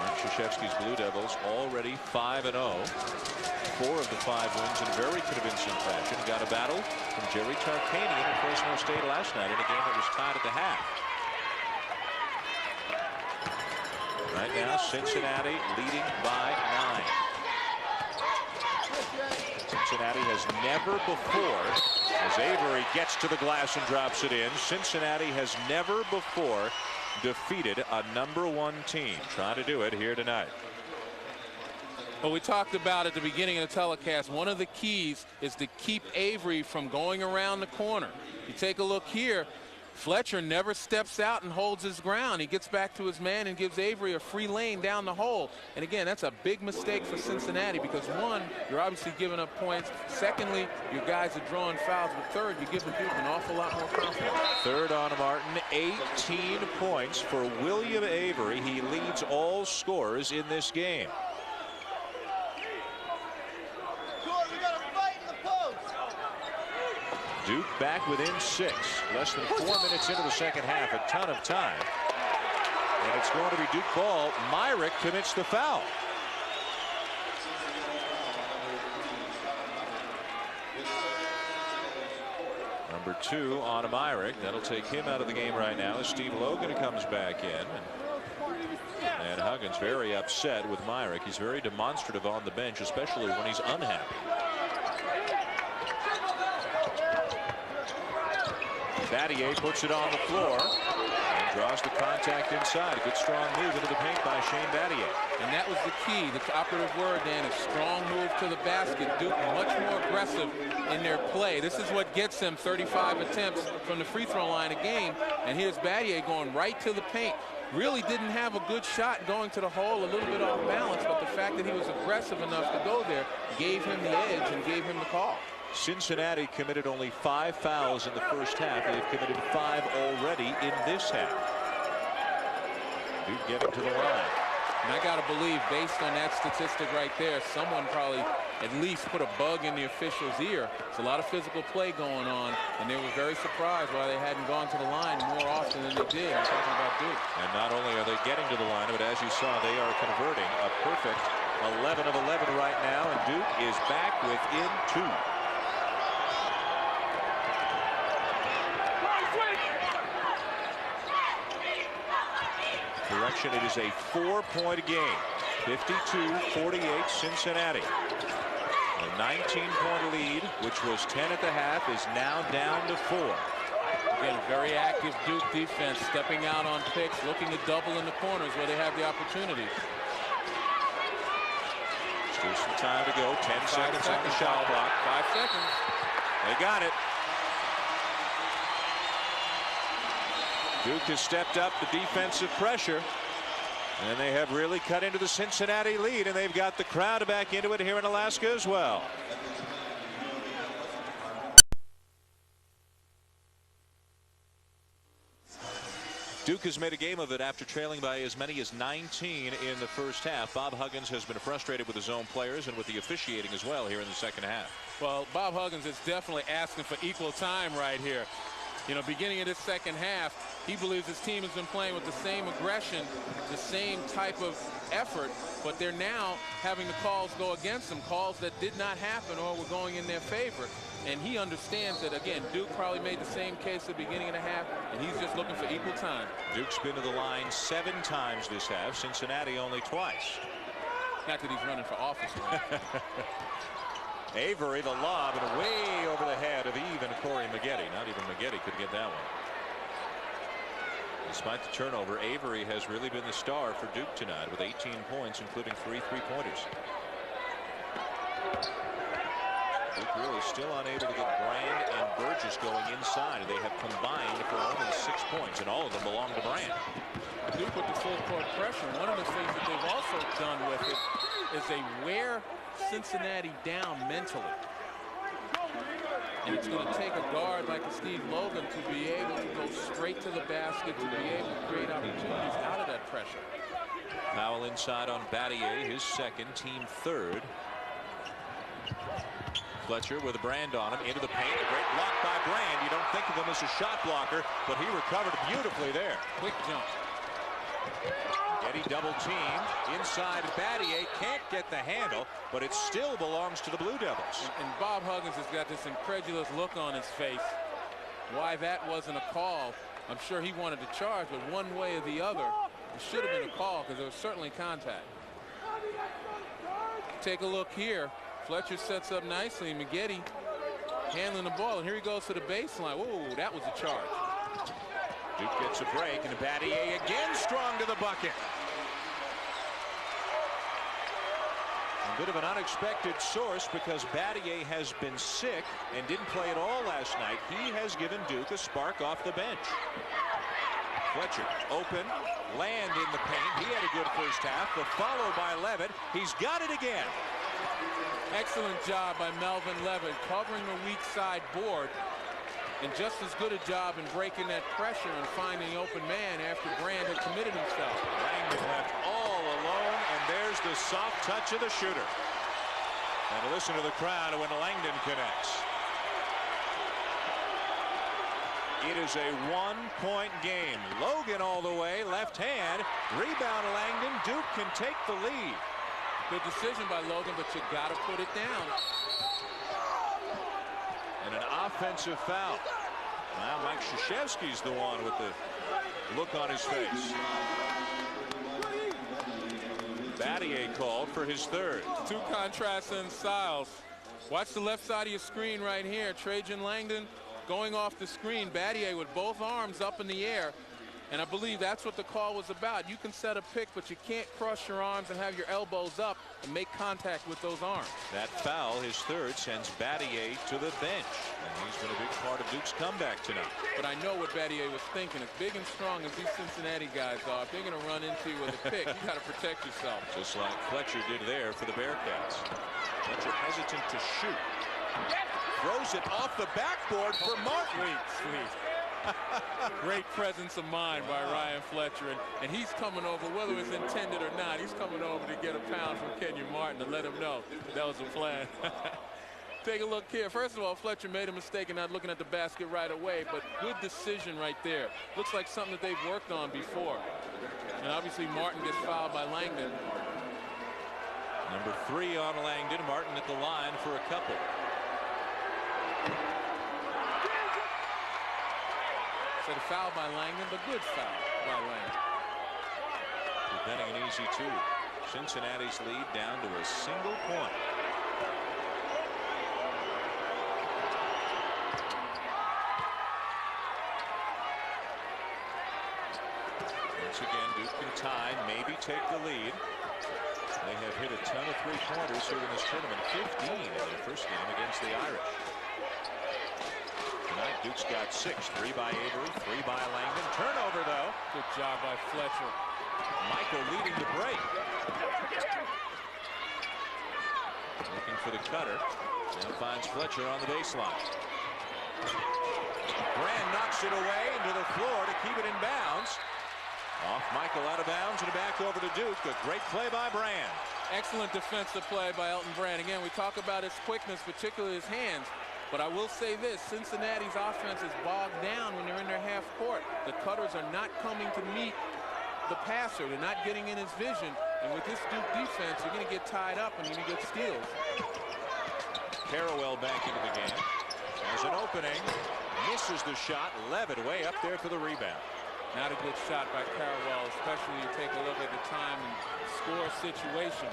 Mike Krzyzewski's Blue Devils already 5-0. 4 of the 5 wins in very convincing fashion. Got a battle from Jerry Tarkanian at Fresno State last night in a game that was tied at the half. Right now, Cincinnati leading by 9. Cincinnati has never before, as Avery gets to the glass and drops it in, Cincinnati has never before defeated a #1 team. Trying to do it here tonight. Well, we talked about at the beginning of the telecast, one of the keys is to keep Avery from going around the corner. You take a look here, Fletcher never steps out and holds his ground. He gets back to his man and gives Avery a free lane down the hole. And again, that's a big mistake for Cincinnati because one, you're obviously giving up points. Secondly, your guys are drawing fouls. But third, you're giving Duke an awful lot more confidence. Third on Martin, 18 points for William Avery. He leads all scorers in this game. Duke back within 6. Less than 4 minutes into the second half. A ton of time. And it's going to be Duke ball. Myrick commits the foul. Number 2 on Myrick. That'll take him out of the game right now as Steve Logan comes back in. And Huggins very upset with Myrick. He's very demonstrative on the bench, especially when he's unhappy. Battier puts it on the floor and draws the contact inside. A good strong move into the paint by Shane Battier. And that was the key. The operative word, Dan, is strong move to the basket. Duke much more aggressive in their play. This is what gets them 35 attempts from the free throw line a game. And here's Battier going right to the paint. Really didn't have a good shot going to the hole, a little bit off balance, but the fact that he was aggressive enough to go there gave him the edge and gave him the call. Cincinnati committed only 5 fouls in the first half. They've committed 5 already in this half. Duke getting to the line. And I got to believe, based on that statistic right there, someone probably at least put a bug in the official's ear. It's a lot of physical play going on, and they were very surprised why they hadn't gone to the line more often than they did. I'm talking about Duke. And not only are they getting to the line, but as you saw, they are converting a perfect 11 of 11 right now, and Duke is back within 2. Correction, it is a 4-point game. 52-48 Cincinnati. A 19-point lead, which was 10 at the half, is now down to 4. Again, very active Duke defense, stepping out on picks, looking to double in the corners where they have the opportunity. Still some time to go. 10 seconds on the shot clock. 5 seconds. They got it. Duke has stepped up the defensive pressure, and they have really cut into the Cincinnati lead, and they've got the crowd back into it here in Alaska as well. Duke has made a game of it after trailing by as many as 19 in the first half. Bob Huggins has been frustrated with his own players and with the officiating as well here in the second half. Well, Bob Huggins is definitely asking for equal time right here. You know, beginning of this second half, he believes his team has been playing with the same aggression, the same type of effort, but they're now having the calls go against them, calls that did not happen or were going in their favor. And he understands that, again, Duke probably made the same case at the beginning of the half, and he's just looking for equal time. Duke's been to the line 7 times this half, Cincinnati only twice. Not that he's running for office. Avery, the lob, and way over the head of even Corey Maggette. Not even Maggette could get that one. Despite the turnover, Avery has really been the star for Duke tonight with 18 points, including 3 three-pointers. Duke really still unable to get Brand and Burgess going inside. They have combined for only 6 points, and all of them belong to Brand. Duke with the full court pressure. One of the things that they've also done with it is they wear Cincinnati down mentally. And it's going to take a guard like a Steve Logan to be able to go straight to the basket, to be able to create opportunities out of that pressure. Foul inside on Battier, his second, team third. Fletcher with a Brand on him, into the paint. A great block by Brand. You don't think of him as a shot blocker, but he recovered beautifully there. Quick jump. Getty double teamed inside. Battier can't get the handle, but it still belongs to the Blue Devils. And Bob Huggins has got this incredulous look on his face. Why that wasn't a call, I'm sure he wanted to charge, but one way or the other, it should have been a call because there was certainly contact. Take a look here. Fletcher sets up nicely. McGetty handling the ball, and here he goes to the baseline. Whoa, that was a charge. Duke gets a break, and Battier again strong to the bucket. A bit of an unexpected source because Battier has been sick and didn't play at all last night. He has given Duke a spark off the bench. Fletcher open, Land in the paint. He had a good first half. The follow by Levitt. He's got it again. Excellent job by Melvin Levitt covering the weak side board, and just as good a job in breaking that pressure and finding the open man after Brand had committed himself. Langdon left all alone, and there's the soft touch of the shooter. And listen to the crowd when Langdon connects. It is a one-point game. Logan all the way, left hand, rebound Langdon. Duke can take the lead. Good decision by Logan, but you got to put it down. And an offensive foul. Now Mike Krzyzewski's the one with the look on his face. Battier called for his third. Two contrasts in styles. Watch the left side of your screen right here. Trajan Langdon going off the screen. Battier with both arms up in the air. And I believe that's what the call was about. You can set a pick, but you can't cross your arms and have your elbows up and make contact with those arms. That foul, his third, sends Battier to the bench. And he's been a big part of Duke's comeback tonight. But I know what Battier was thinking. As big and strong as these Cincinnati guys are, if they're going to run into you with a pick, you got to protect yourself. Just like Fletcher did there for the Bearcats. Fletcher hesitant to shoot. Throws it off the backboard for Martin. Sweet. Great presence of mind by Ryan Fletcher, and he's coming over, whether it's intended or not, he's coming over to get a pound from Kenyon Martin to let him know that was a plan. Take a look here. First of all, Fletcher made a mistake in not looking at the basket right away, but good decision right there. Looks like something that they've worked on before. And obviously Martin gets fouled by Langdon. Number 3 on Langdon. Martin at the line for a couple. So the foul by Langdon, but good foul by Langdon. Preventing an easy 2. Cincinnati's lead down to a single point. Once again, Duke can tie, maybe take the lead. They have hit a ton of three-pointers here in this tournament. 15 in their first game against the Irish. Tonight, Duke's got 6. 3 by Avery, 3 by Langdon. Turnover, though. Good job by Fletcher. Michael leading the break. Looking for the cutter. Now finds Fletcher on the baseline. Brand knocks it away into the floor to keep it in bounds. Off Michael, out of bounds, and back over to Duke. A great play by Brand. Excellent defensive play by Elton Brand. Again, we talk about his quickness, particularly his hands. But I will say this, Cincinnati's offense is bogged down when they're in their half court. The cutters are not coming to meet the passer. They're not getting in his vision. And with this Duke defense, you're going to get tied up and you're going to get steals. Carrawell back into the game. Has an opening. Misses the shot. Levitt way up there for the rebound. Not a good shot by Carrawell, especially when you take a look at the time and score situation.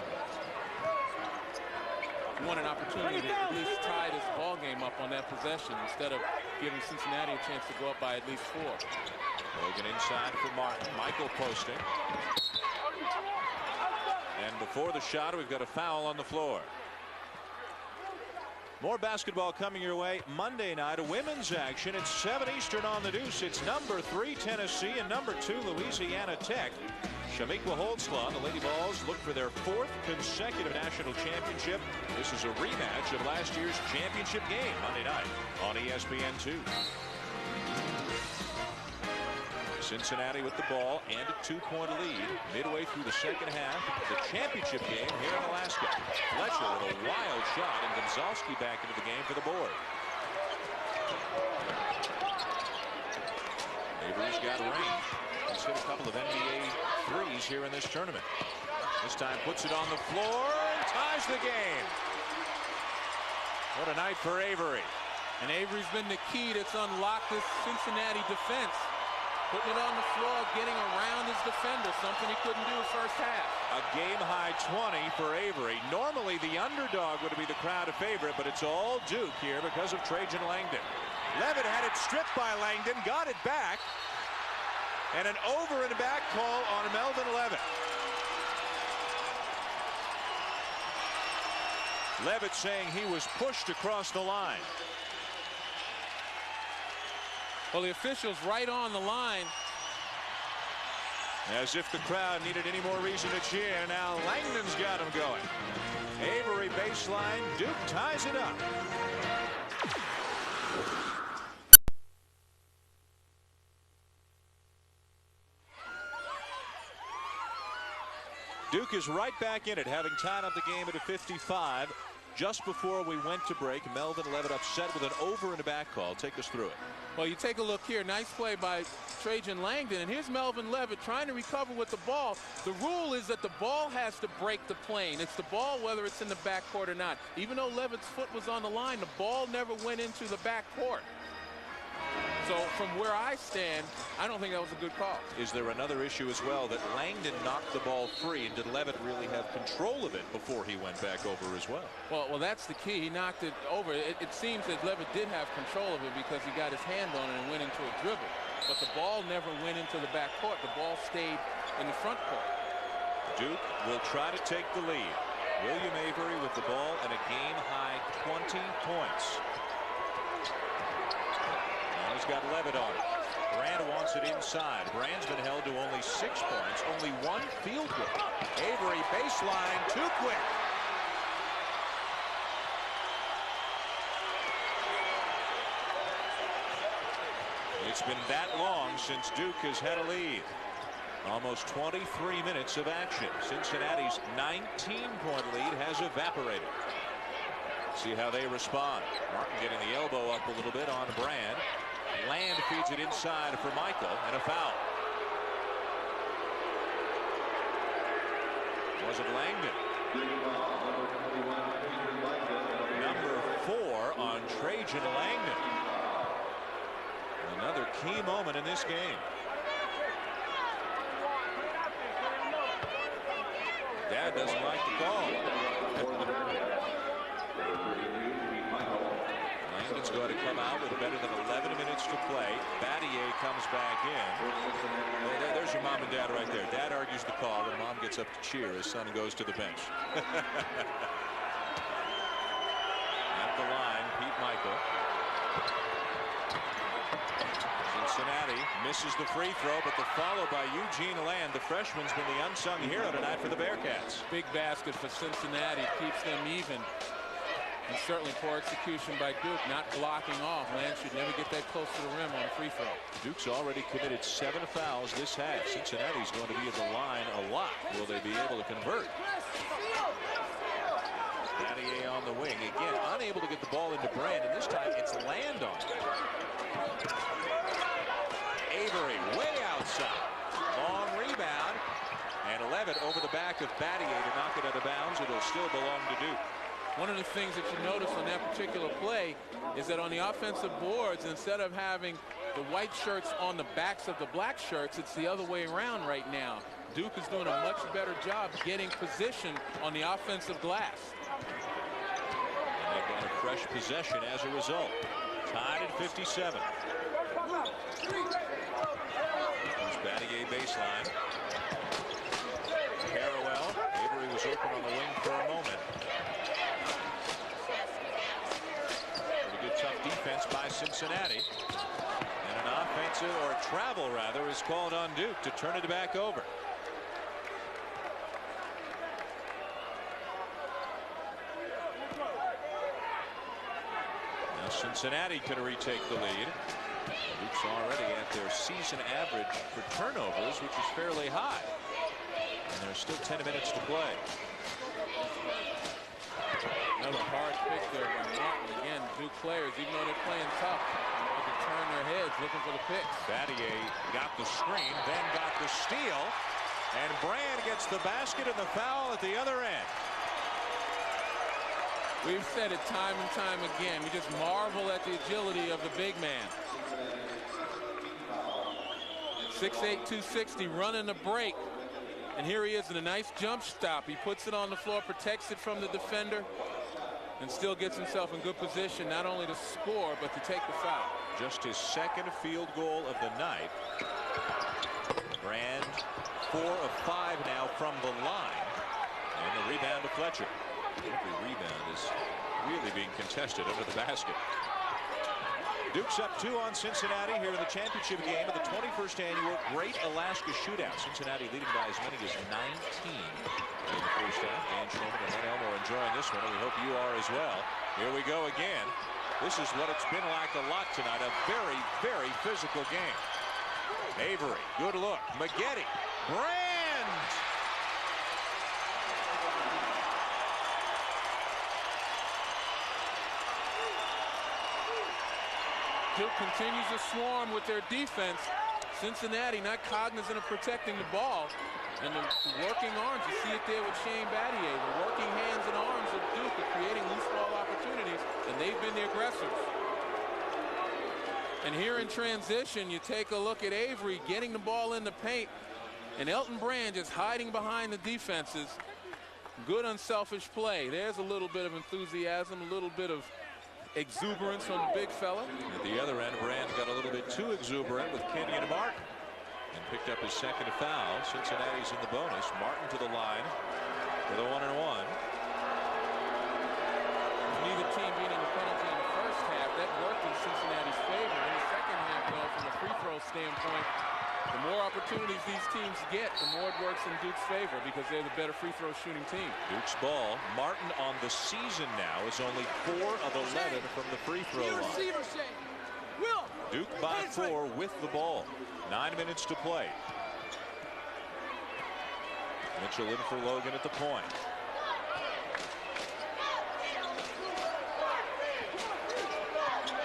You want an opportunity to at least tie this ball game up on that possession instead of giving Cincinnati a chance to go up by at least 4. Logan inside for Martin. Michael posting. And before the shot, we've got a foul on the floor. More basketball coming your way Monday night. A women's action at 7 Eastern on the Deuce. It's number 3 Tennessee and number 2 Louisiana Tech. Shamiqua Holtzclaw and the Lady Vols look for their 4th consecutive national championship. This is a rematch of last year's championship game Monday night on ESPN2. Cincinnati with the ball and a 2-point lead midway through the second half. The championship game here in Alaska. Fletcher with a wild shot and Gonzalski back into the game for the board. Avery's got range. He's hit a couple of NBA threes here in this tournament. This time puts it on the floor and ties the game. What a night for Avery. And Avery's been the key that's unlocked this Cincinnati defense. Putting it on the floor, getting around his defender, something he couldn't do first half. A game-high 20 for Avery. Normally the underdog would be the crowd favorite, but it's all Duke here because of Trajan Langdon. Levitt had it stripped by Langdon, got it back, and an over and back call on Melvin Levitt. Levitt saying he was pushed across the line. Well, the official's right on the line. As if the crowd needed any more reason to cheer. Now Langdon's got him going. Avery baseline. Duke ties it up. Duke is right back in it, having tied up the game at a 55. Just before we went to break, Melvin Levitt upset with an over and a back call. Take us through it. Well, you take a look here. Nice play by Trajan Langdon. And here's Melvin Levitt trying to recover with the ball. The rule is that the ball has to break the plane. It's the ball whether it's in the backcourt or not. Even though Levitt's foot was on the line, the ball never went into the backcourt. So from where I stand, I don't think that was a good call. Is there another issue as well that Langdon knocked the ball free, and did Levitt really have control of it before he went back over as well? Well, that's the key. He knocked it over. It seems that Levitt did have control of it because he got his hand on it and went into a dribble. But the ball never went into the backcourt. The ball stayed in the front court. Duke will try to take the lead. William Avery with the ball and a game-high 20 points. He's got Levitt on it. Brand wants it inside. Brand's been held to only 6 points, only 1 field goal. Avery baseline, too quick. It's been that long since Duke has had a lead. Almost 23 minutes of action. Cincinnati's 19-point lead has evaporated. See how they respond. Martin getting the elbow up a little bit on Brand. Land feeds it inside for Michael, and a foul. Was it Langdon? Number 4 on Trajan Langdon. Another key moment in this game. Dad doesn't like the call. Langdon's going to come out with better than 11 minutes to play. Battier comes back in. There's your mom and dad right there. Dad argues the call, and mom gets up to cheer. His son goes to the bench. At the line, Pete Michael. Cincinnati misses the free throw, but the follow by Eugene Land, the freshman's been the unsung hero tonight for the Bearcats. Big basket for Cincinnati, keeps them even. And certainly poor execution by Duke, not blocking off. Land should never get that close to the rim on a free throw. Duke's already committed 7 fouls this half. Cincinnati's going to be at the line a lot. Will they be able to convert? Battier on the wing. Again, unable to get the ball into Brand, and this time it's Land on it. Avery way outside. Long rebound. And Levitt over the back of Battier to knock it out of bounds. It'll still belong to Duke. One of the things that you notice on that particular play is that on the offensive boards, instead of having the white shirts on the backs of the black shirts, it's the other way around right now. Duke is doing a much better job getting position on the offensive glass. And they've got a fresh possession as a result. Tied at 57. Here's Battier baseline. Parallel. Avery was open on the wing for a moment. Tough defense by Cincinnati, and an offensive, or a travel rather, is called on Duke to turn it back over. Now Cincinnati can retake the lead. Duke's already at their season average for turnovers, which is fairly high, and there's still 10 minutes to play. Another hard pick there by Martin. Again, Duke players, even though they're playing tough, they can turn their heads looking for the picks. Battier got the screen, then got the steal. And Brand gets the basket and the foul at the other end. We've said it time and time again. We just marvel at the agility of the big man. 6'8", 260, running the break. And here he is in a nice jump stop. He puts it on the floor, protects it from the defender, and still gets himself in good position, not only to score, but to take the foul. Just his second field goal of the night. Brand 4 of 5 now from the line. And the rebound to Fletcher. Every rebound is really being contested under the basket. Duke's up 2 on Cincinnati here in the championship game of the 21st annual Great Alaska Shootout. Cincinnati leading by as many as 19 in the first half. Dan Sherman and Len Elmore enjoying this one, and we hope you are as well. Here we go again. This is what it's been like a lot tonight. A very, very physical game. Avery, good look. Maggette, Brand. Duke continues to swarm with their defense. Cincinnati not cognizant of protecting the ball. And the working arms, you see it there with Shane Battier. The working hands and arms of Duke are creating loose ball opportunities, and they've been the aggressors. And here in transition, you take a look at Avery getting the ball in the paint, and Elton Brand just hiding behind the defenses. Good unselfish play. There's a little bit of enthusiasm, a little bit of exuberance from the big fella. At the other end, Brand got a little bit too exuberant with Kenyon Martin and picked up his second foul. Cincinnati's in the bonus. Martin to the line for the 1-and-1. Neither team being in the penalty in the first half. That worked in Cincinnati's favor. In the second half, though, from a free throw standpoint, the more opportunities these teams get, the more it works in Duke's favor because they're the better free throw shooting team. Duke's ball. Martin on the season now is only 4 of 11 from the free throw line. Duke by 4 with the ball. 9 minutes to play. Mitchell in for Logan at the point.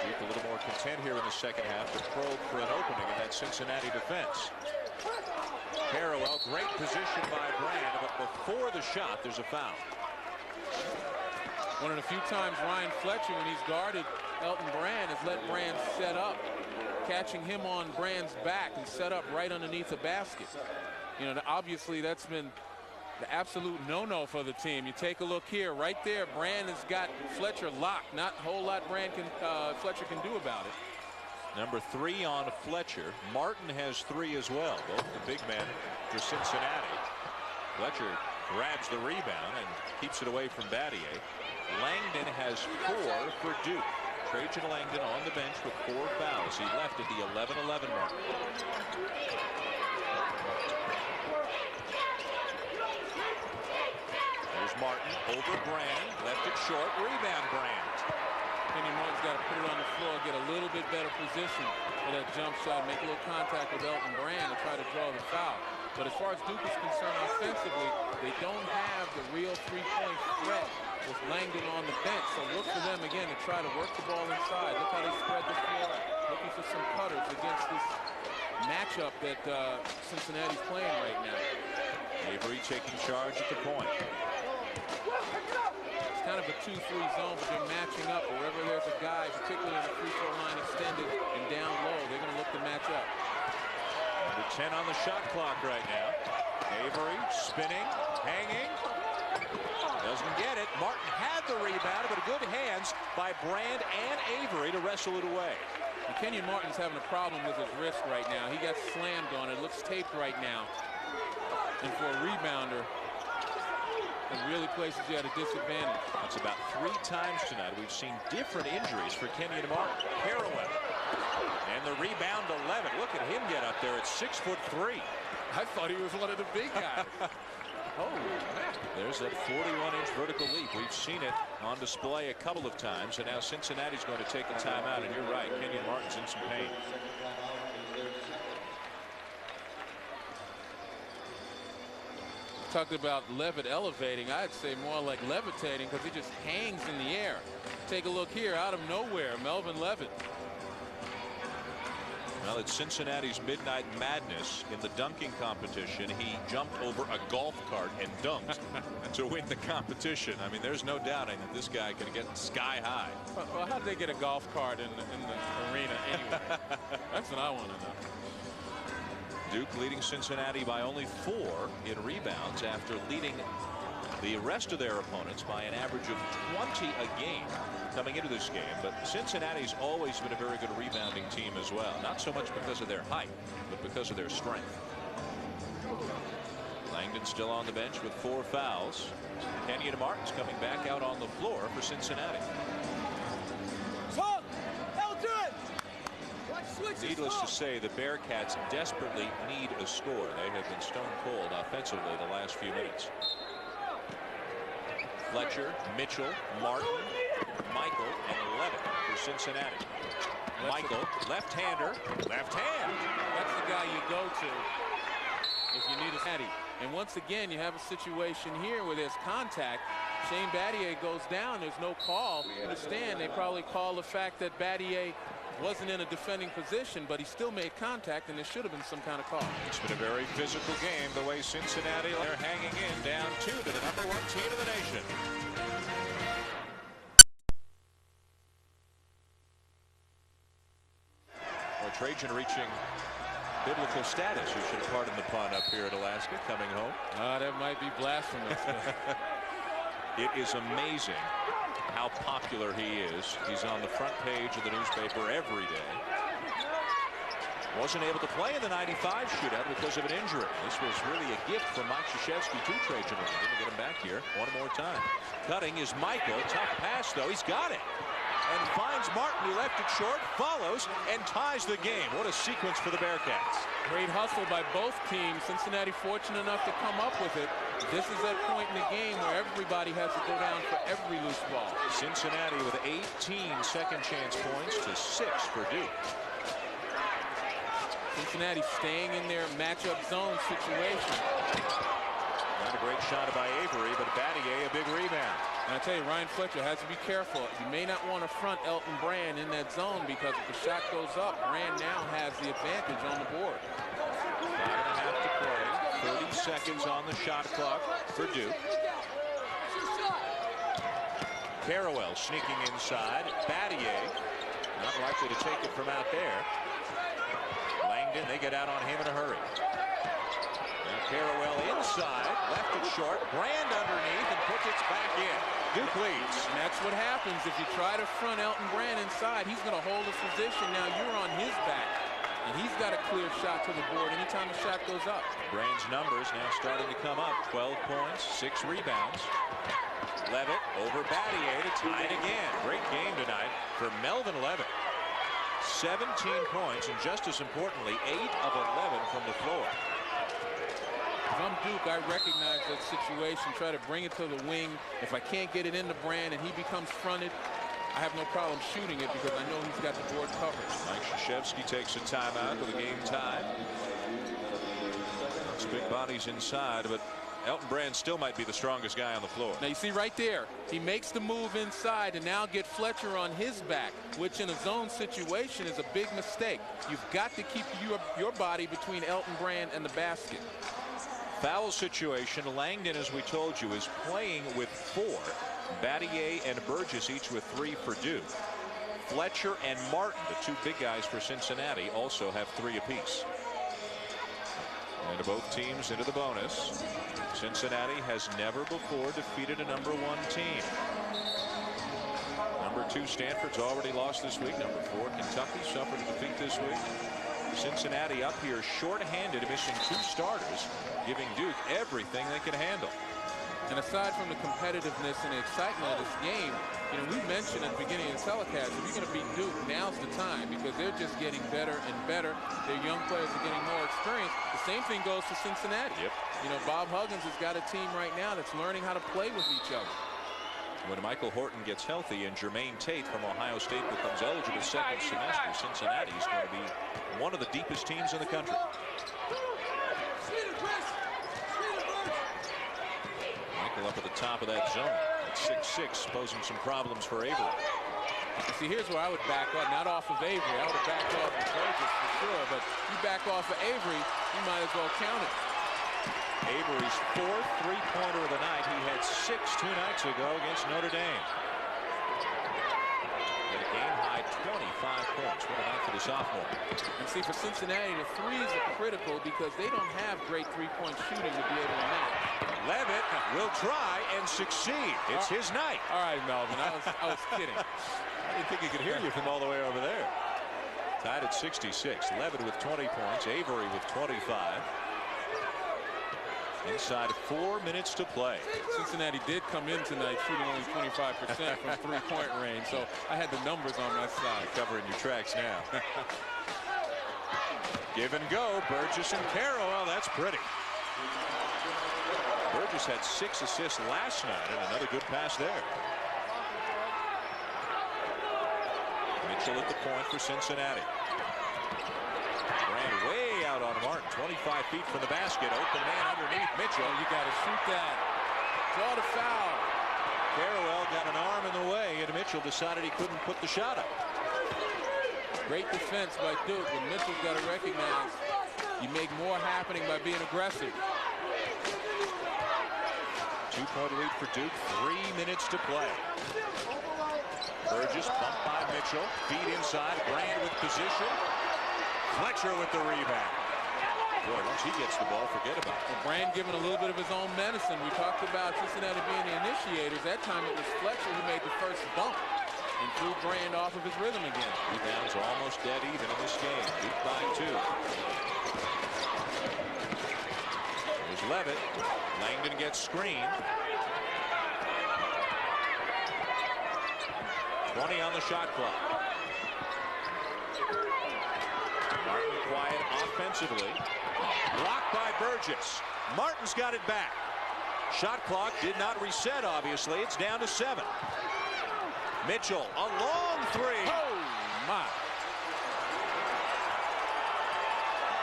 Duke a little more content here in the second half to probe for an opening in that Cincinnati defense. Harrowell, great position by Brand, but before the shot, there's a foul. One of the few times Ryan Fletcher, when he's guarded Elton Brand, has let Brand set up, catching him on Brand's back and set up right underneath the basket. You know, obviously that's been the absolute no-no for the team. You take a look here, right there, Brand has got Fletcher locked. Not a whole lot Fletcher can do about it. Number 3 on Fletcher. Martin has 3 as well. Both the big men for Cincinnati. Fletcher grabs the rebound and keeps it away from Battier. Langdon has 4 for Duke. Trajan Langdon on the bench with 4 fouls. He left at the 11-11 mark. There's Martin over Brand. Left it short. Rebound Brand. Kenyon Martin's got to put it on the floor, get a little bit better position for that jump shot, make a little contact with Elton Brand and try to draw the foul. But as far as Duke is concerned offensively, they don't have the real three-point threat with Langdon on the bench. So look for them again to try to work the ball inside. Look how they spread the floor, looking for some cutters against this matchup that Cincinnati's playing right now. Avery taking charge at the point. It's kind of a 2-3 zone, but they're matching up. Wherever there's a guy, particularly in the free throw line extended and down low, they're going to look to match up. Number 10 on the shot clock right now. Avery spinning, hanging. Doesn't get it. Martin had the rebound, but good hands by Brand and Avery to wrestle it away. And Kenyon Martin's having a problem with his wrist right now. He got slammed on it. It looks taped right now. And for a rebounder, it really places you at a disadvantage. That's about 3 times tonight we've seen different injuries for Kenyon Martin. Harrowell. And the rebound to Levitt. Look at him get up there at 6'3". I thought he was one of the big guys. Oh, man. There's that 41-inch vertical leap. We've seen it on display a couple of times, and now Cincinnati's going to take a timeout, and you're right, Kenyon Martin's in some pain. Talked about Levitt elevating. I'd say more like levitating because he just hangs in the air. Take a look here, out of nowhere, Melvin Levitt. Well, it's Cincinnati's Midnight Madness. In the dunking competition, he jumped over a golf cart and dunked to win the competition. I mean, there's no doubting that this guy can get sky high. Well, how'd they get a golf cart in the arena anyway? That's what I want to know. Duke leading Cincinnati by only 4 in rebounds after leading the rest of their opponents by an average of 20 a game coming into this game. But Cincinnati's always been a very good rebounding team as well. Not so much because of their height, but because of their strength. Langdon still on the bench with 4 fouls. Kenyon Martin's coming back out on the floor for Cincinnati. Needless to say, the Bearcats desperately need a score. They have been stone cold offensively the last few minutes. Fletcher, Mitchell, Martin, Michael, and Levitt for Cincinnati. Michael, left-hander, left hand. That's the guy you go to if you need a caddy. And once again, you have a situation here where there's contact. Shane Battier goes down. There's no call. You understand, they probably call the fact that Battier wasn't in a defending position, but he still made contact, and there should have been some kind of call. It's been a very physical game the way Cincinnati are hanging in, down 2 to the #1 team of the nation. Well, Trajan reaching biblical status. You should pardon the pun up here at Alaska coming home. That might be blasphemous. It is amazing how popular he is. He's on the front page of the newspaper every day. Wasn't able to play in the '95 shootout because of an injury. This was really a gift from Mike Krzyzewski to Trajan Langdon to get him back here one more time. Cutting is Michael. Tough pass, though. He's got it. And finds Martin, who left it short, follows, and ties the game. What a sequence for the Bearcats. Great hustle by both teams. Cincinnati fortunate enough to come up with it. This is that point in the game where everybody has to go down for every loose ball. Cincinnati with 18 second chance points to 6 for Duke. Cincinnati staying in their matchup zone situation. Not a great shot by Avery, but Battier a big rebound. And I tell you, Ryan Fletcher has to be careful. You may not want to front Elton Brand in that zone, because if the shot goes up, Brand now has the advantage on the board. 5.5 to play. 30 seconds on the shot clock for Duke. Carrawell sneaking inside. Battier not likely to take it from out there. Langdon, they get out on him in a hurry. Now Carrawell inside, left it short. Brand underneath and puts it back in. Duke leads. And that's what happens if you try to front Elton Brand inside. He's going to hold his position. Now you're on his back, and he's got a clear shot to the board anytime the shot goes up. Brand's numbers now starting to come up. 12 points, 6 rebounds. Levitt over Battier to tie it again. Great game tonight for Melvin Levitt. 17 points, and just as importantly, 8 of 11 from the floor. If I'm Duke, I recognize that situation, try to bring it to the wing. If I can't get it into Brand and he becomes fronted, I have no problem shooting it because I know he's got the board covered. Mike Krzyzewski takes a timeout with a game tie. It's big bodies inside, but Elton Brand still might be the strongest guy on the floor. Now you see right there, he makes the move inside and now get Fletcher on his back, which in a zone situation is a big mistake. You've got to keep your body between Elton Brand and the basket. Foul situation. Langdon, as we told you, is playing with 4. Battier and Burgess each with 3 for Duke. Fletcher and Martin, the 2 big guys for Cincinnati, also have 3 apiece. And both teams into the bonus. Cincinnati has never before defeated a #1 team. Number 2 Stanford's already lost this week. Number 4 Kentucky suffered a defeat this week. Cincinnati up here short-handed, missing 2 starters, giving Duke everything they could handle. And aside from the competitiveness and the excitement of this game, you know, we mentioned at the beginning of the telecast, if you're going to beat Duke, now's the time, because they're just getting better and better. Their young players are getting more experience. The same thing goes to Cincinnati. Yep. You know, Bob Huggins has got a team right now that's learning how to play with each other. When Michael Horton gets healthy and Jermaine Tate from Ohio State becomes eligible second semester, Cincinnati is going to be one of the deepest teams in the country. Michael up at the top of that zone at 6'6", posing some problems for Avery. See, here's where I would back up, not off of Avery. I would have backed off of Burgess for sure, but you back off of Avery, you might as well count it. Avery's fourth three-pointer of the night. He had 6 2 nights ago against Notre Dame. At a game-high 25 points. What a night for the sophomore. And see, for Cincinnati, the threes are critical because they don't have great three-point shooting to be able to match. Levitt will try and succeed. It's his night. All right, Melvin, I was kidding. I didn't think he could hear you from all the way over there. Tied at 66. Levitt with 20 points. Avery with 25. Inside 4 minutes to play. Cincinnati did come in tonight shooting only 25% from three-point range, so I had the numbers on my side. You're covering your tracks now. Give and go. Burgess and Carroll. That's pretty. Burgess had 6 assists last night, and another good pass there. Mitchell at the point for Cincinnati. Ran way out on Martin. 25 feet from the basket. Open man underneath Mitchell. You got to shoot that. Draw the foul. Carroll got an arm in the way, and Mitchell decided he couldn't put the shot up. Great defense by Duke, and Mitchell's got to recognize you make more happening by being aggressive. 2-point lead for Duke. 3 minutes to play. Burgess bumped by Mitchell. Feed inside. Brand with position. Fletcher with the rebound. Boy, once he gets the ball, forget about it. Well, Brand giving a little bit of his own medicine. We talked about Cincinnati being the initiators. That time it was Fletcher who made the first bump and threw Brand off of his rhythm again. Rebounds almost dead even in this game. Duke by 2. There's Levitt. Langdon gets screened. 20 on the shot clock. Martin quiet offensively. Blocked by Burgess. Martin's got it back. Shot clock did not reset, obviously. It's down to 7. Mitchell, a long 3. Oh, my.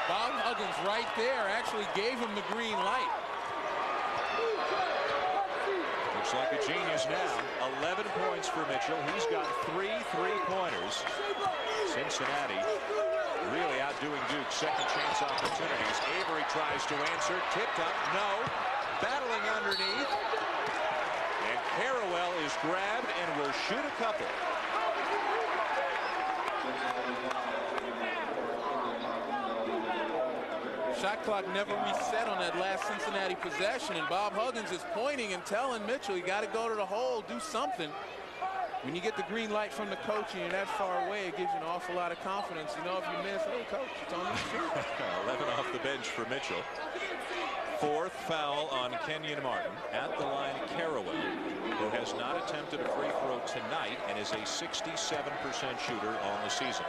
Bob Huggins right there actually gave him the green light. Looks like a genius now. 11 points for Mitchell. He's got 3 three-pointers. Cincinnati really outdoing Duke. Second chance opportunities. Avery tries to answer. Tipped up. No. Battling underneath. And Carroll is grabbed and will shoot a couple. Shot clock never reset on that last Cincinnati possession, and Bob Huggins is pointing and telling Mitchell, you got to go to the hole, do something. When you get the green light from the coach and you're that far away, it gives you an awful lot of confidence. You know, if you miss, hey, coach, it's on you to shoot. 11 off the bench for Mitchell. 4th foul on Kenyon Martin. At the line, Carroll, who has not attempted a free throw tonight and is a 67% shooter on the season.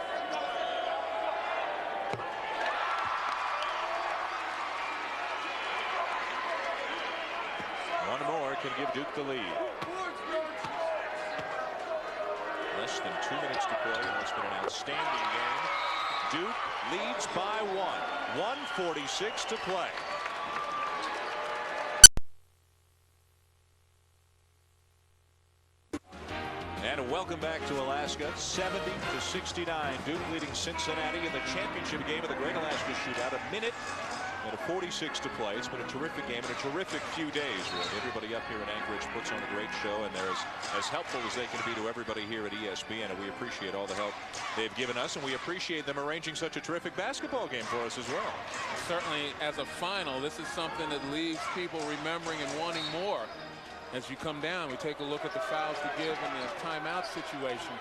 One more can give Duke the lead. Less than 2 minutes to play, and it's been an outstanding game. Duke leads by 1. 1:46 to play. And welcome back to Alaska. 70-69. Duke leading Cincinnati in the championship game of the Great Alaska Shootout. A minute and a 46 to play. It's been a terrific game and a terrific few days, really. Everybody up here in Anchorage puts on a great show, and they're as helpful as they can be to everybody here at ESPN, and we appreciate all the help they've given us, and we appreciate them arranging such a terrific basketball game for us as well. Certainly, as a final, this is something that leaves people remembering and wanting more. As you come down, we take a look at the fouls to give in the timeout situation.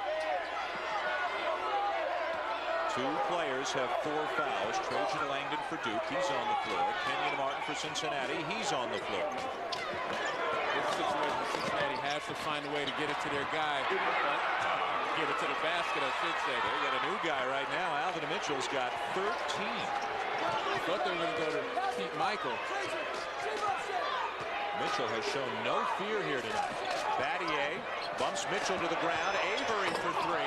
2 players have 4 fouls. Trojan Langdon for Duke. He's on the floor. Kenyon Martin for Cincinnati. He's on the floor. This situation, Cincinnati has to find a way to get it to their guy. Get it to the basket, I should say. They got a new guy right now. Alvin Mitchell's got 13. I thought they were going to go to Pete Michael. Mitchell has shown no fear here tonight. Battier bumps Mitchell to the ground. Avery for 3.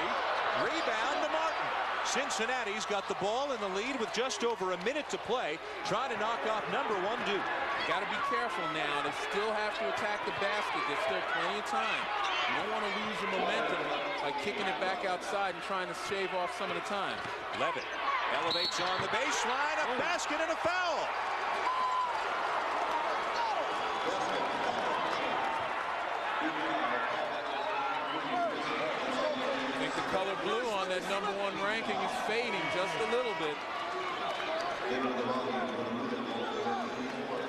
Rebound to Martin. Cincinnati's got the ball in the lead with just over a minute to play. Trying to knock off number 1 Duke. Got to be careful now. They still have to attack the basket. There's still plenty of time. You don't want to lose your momentum by kicking it back outside and trying to shave off some of the time. Levitt elevates on the baseline, a basket and a foul. I think the color blue on that #1 ranking is fading just a little bit.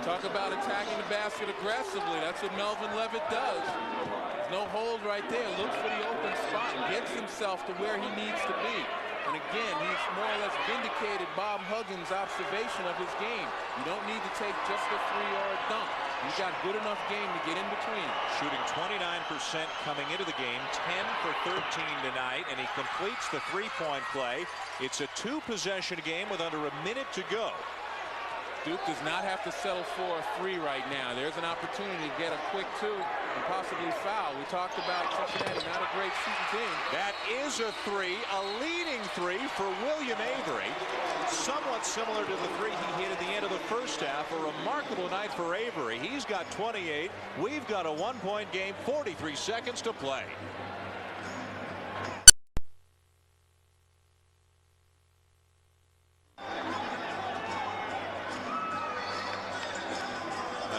Talk about attacking the basket aggressively. That's what Melvin Levitt does. There's no hold right there. Looks for the open spot, gets himself to where he needs to be. And again, he's more or less vindicated Bob Huggins' observation of his game. You don't need to take just a 3-yard dunk. You've got good enough game to get in between. Shooting 29% coming into the game, 10 for 13 tonight, and he completes the three-point play. It's a two-possession game with under a minute to go. Duke does not have to settle for a 3 right now. There's an opportunity to get a quick 2 and possibly foul. We talked about Cincinnati, not a great shooting team. That is a 3, a leading 3 for William Avery. Somewhat similar to the 3 he hit at the end of the first half. A remarkable night for Avery. He's got 28. We've got a one-point game, 43 seconds to play.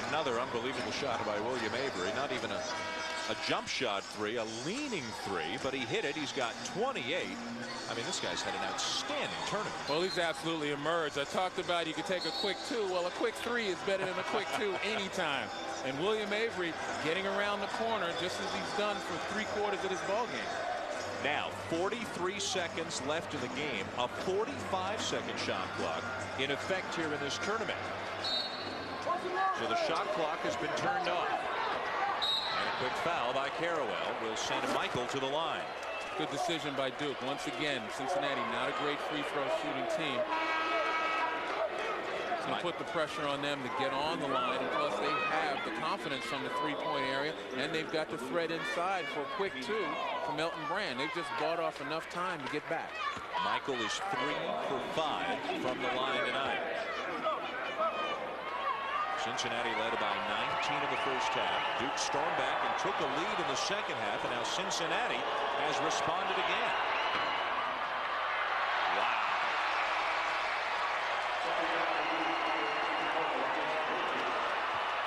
Another unbelievable shot by William Avery. Not even a jump shot 3, a leaning 3, but he hit it. He's got 28. I mean, this guy's had an outstanding tournament. Well, he's absolutely emerged. I talked about you could take a quick 2. Well, a quick 3 is better than a quick 2 anytime. And William Avery getting around the corner just as he's done for 3/4 of this ball game. Now 43 seconds left in the game. A 45-second shot clock in effect here in this tournament. So the shot clock has been turned off. And a quick foul by Carawell will send Michael to the line. Good decision by Duke. Once again, Cincinnati not a great free throw shooting team. It's going to put the pressure on them to get on the line, and plus they have the confidence from the three-point area, and they've got the threat inside for a quick 2 from Elton Brand. They've just bought off enough time to get back. Michael is 3 for 5 from the line tonight. Cincinnati led by 19 in the first half. Duke stormed back and took a lead in the second half, and now Cincinnati has responded again. Wow.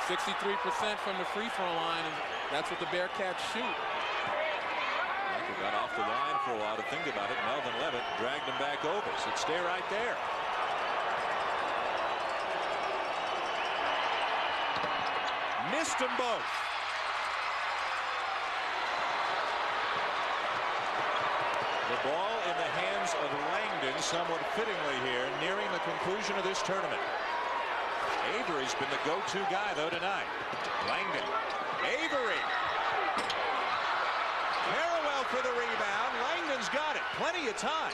.63% from the free throw line, and that's what the Bearcats shoot. Michael got off the line for a while to think about it. Melvin Levitt dragged him back over. So stay right there. Missed them both. The ball in the hands of Langdon, somewhat fittingly here, nearing the conclusion of this tournament. Avery's been the go-to guy, though, tonight. Langdon. Avery. Carawell for the rebound. Langdon's got it. Plenty of time.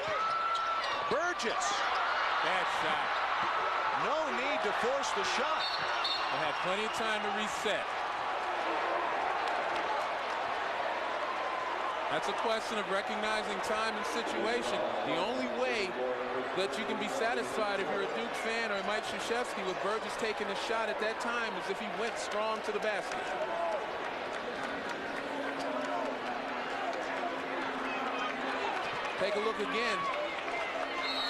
Burgess. Bad shot. No need to force the shot. They had plenty of time to reset. That's a question of recognizing time and situation. The only way that you can be satisfied if you're a Duke fan or Mike Krzyzewski with Burgess taking the shot at that time is if he went strong to the basket. Take a look again.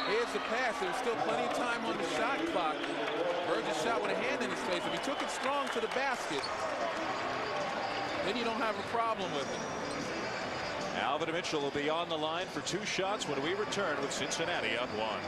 Here's the pass. There's still plenty of time on the shot clock. Burgess shot with a hand in his face. If he took it strong to the basket, then you don't have a problem with it. Alvin Mitchell will be on the line for 2 shots when we return with Cincinnati up 1.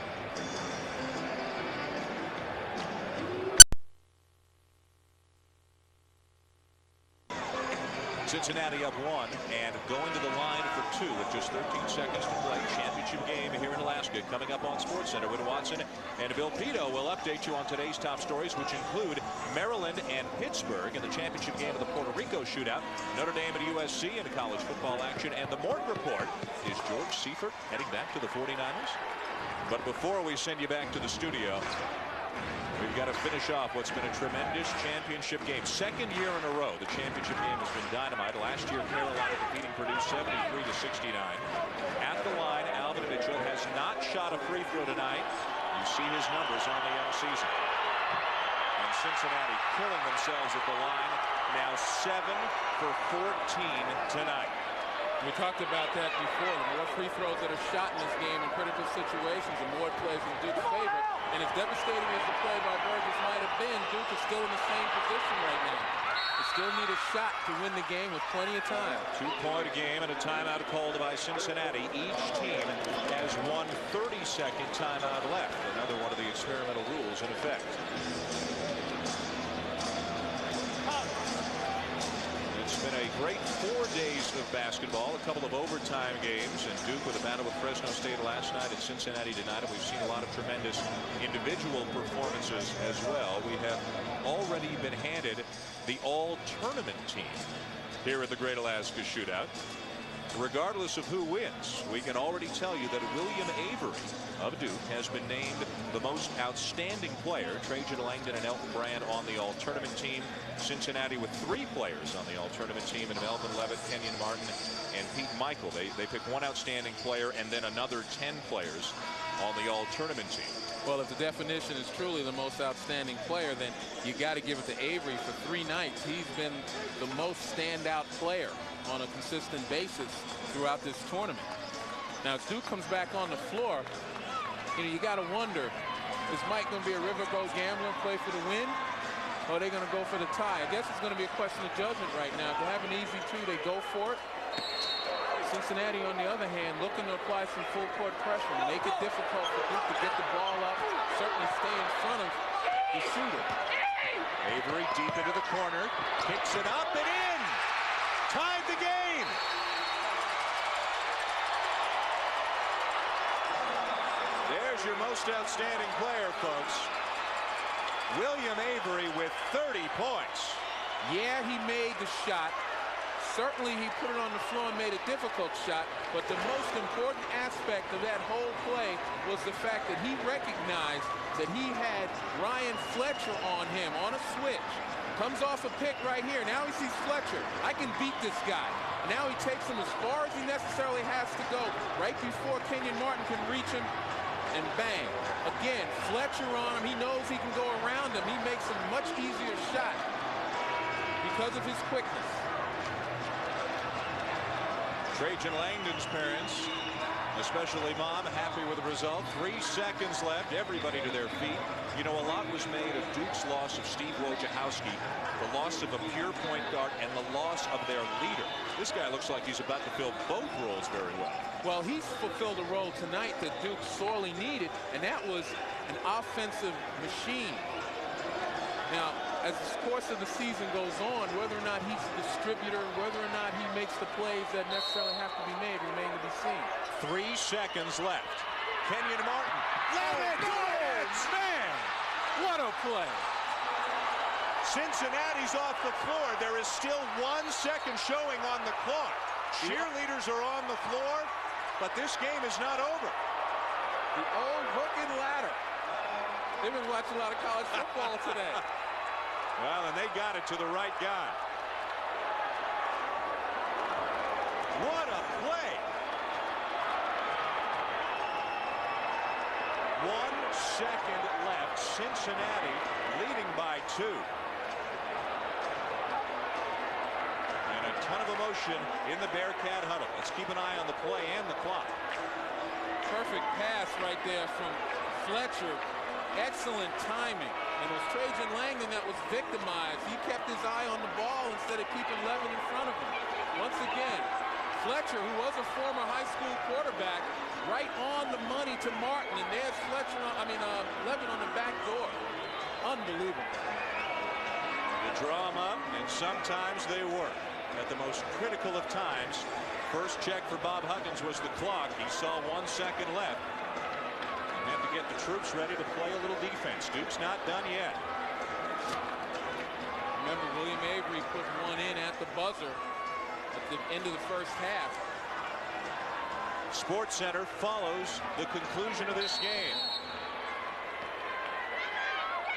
Cincinnati up 1 and going to the line for 2 with just 13 seconds to play. Championship game here in Alaska coming up on SportsCenter. Win Watson and Bill Pito will update you on today's top stories, which include Maryland and Pittsburgh in the championship game of the Puerto Rico Shootout, Notre Dame and USC in college football action, and the Morton Report. Is George Seifert heading back to the 49ers? But before we send you back to the studio, we've got to finish off what's been a tremendous championship game. Second year in a row, the championship game has been dynamite. Last year, Carolina defeating Purdue 73-69. At the line, Alvin Mitchell has not shot a free throw tonight. You see his numbers on the young season. And Cincinnati killing themselves at the line now 7 for 14 tonight. We talked about that before. The more free throws that are shot in this game in critical situations, the more it plays in Duke's favor. And as devastating as the play by Burgess might have been, Duke is still in the same position right now. They still need a shot to win the game with plenty of time. 2-point game and a timeout called by Cincinnati. Each team has 1 30-second timeout left. Another one of the experimental rules in effect. It's been a great 4 days of basketball, a couple of overtime games, and Duke with a battle with Fresno State last night at Cincinnati tonight, and we've seen a lot of tremendous individual performances as well. We have already been handed the all-tournament team here at the Great Alaska Shootout. Regardless of who wins, we can already tell you that William Avery of Duke has been named the most outstanding player. Trajan Langdon and Elton Brand on the all-tournament team. Cincinnati with 3 players on the all-tournament team, and Melvin Levitt, Kenyon Martin, and Pete Michael. They pick 1 outstanding player and then another 10 players on the all-tournament team. Well, if the definition is truly the most outstanding player, then you got to give it to Avery. For 3 nights, he's been the most standout player on a consistent basis throughout this tournament. Now, as Duke comes back on the floor, you got to wonder, is Mike going to be a riverboat gambler and play for the win? Or are they going to go for the tie? I guess it's going to be a question of judgment right now. If they have an easy 2, they go for it. Cincinnati, on the other hand, looking to apply some full court pressure and make it difficult for Duke to get the ball up, certainly stay in front of the shooter. Avery deep into the corner, kicks it up and in. Tied the game. There's your most outstanding player, folks. William Avery with 30 points. Yeah, he made the shot. Certainly he put it on the floor and made a difficult shot, but the most important aspect of that whole play was the fact that he recognized that he had Ryan Fletcher on him on a switch. Comes off a pick right here. Now he sees Fletcher. I can beat this guy. Now he takes him as far as he necessarily has to go, right before Kenyon Martin can reach him, and bang. Again, Fletcher on him. He knows he can go around him. He makes a much easier shot because of his quickness. Trajan Langdon's parents, especially Mom, happy with the result. 3 seconds left. Everybody to their feet. You know, a lot was made of Duke's loss of Steve Wojciechowski, the loss of a pure point guard, and the loss of their leader. This guy looks like he's about to fill both roles very well. Well, he's fulfilled a role tonight that Duke sorely needed, and that was an offensive machine. Now, as the course of the season goes on, whether or not he's a distributor, whether or not he makes the plays that necessarily have to be made, remain to be seen. 3 seconds left. Kenyon Martin. Levitt! Man, what a play. Cincinnati's off the floor. There is still 1 second showing on the clock. Cheerleaders are on the floor, but this game is not over. The old hook and ladder. They've been watching a lot of college football today. Well, and they got it to the right guy. What a play. 1 second left. Cincinnati leading by 2. And a ton of emotion in the Bearcat huddle. Let's keep an eye on the play and the clock. Perfect pass right there from Fletcher. Excellent timing. And it was Trajan Langdon that was victimized. He kept his eye on the ball instead of keeping Levitt in front of him. Once again, Fletcher, who was a former high school quarterback, right on the money to Martin. And there's Fletcher, Levitt on the back door. Unbelievable. You draw them up, and sometimes they work. At the most critical of times, first check for Bob Huggins was the clock. He saw 1 second left. Have to get the troops ready to play a little defense. Duke's not done yet. Remember, William Avery put 1 in at the buzzer at the end of the first half. Sports Center follows the conclusion of this game.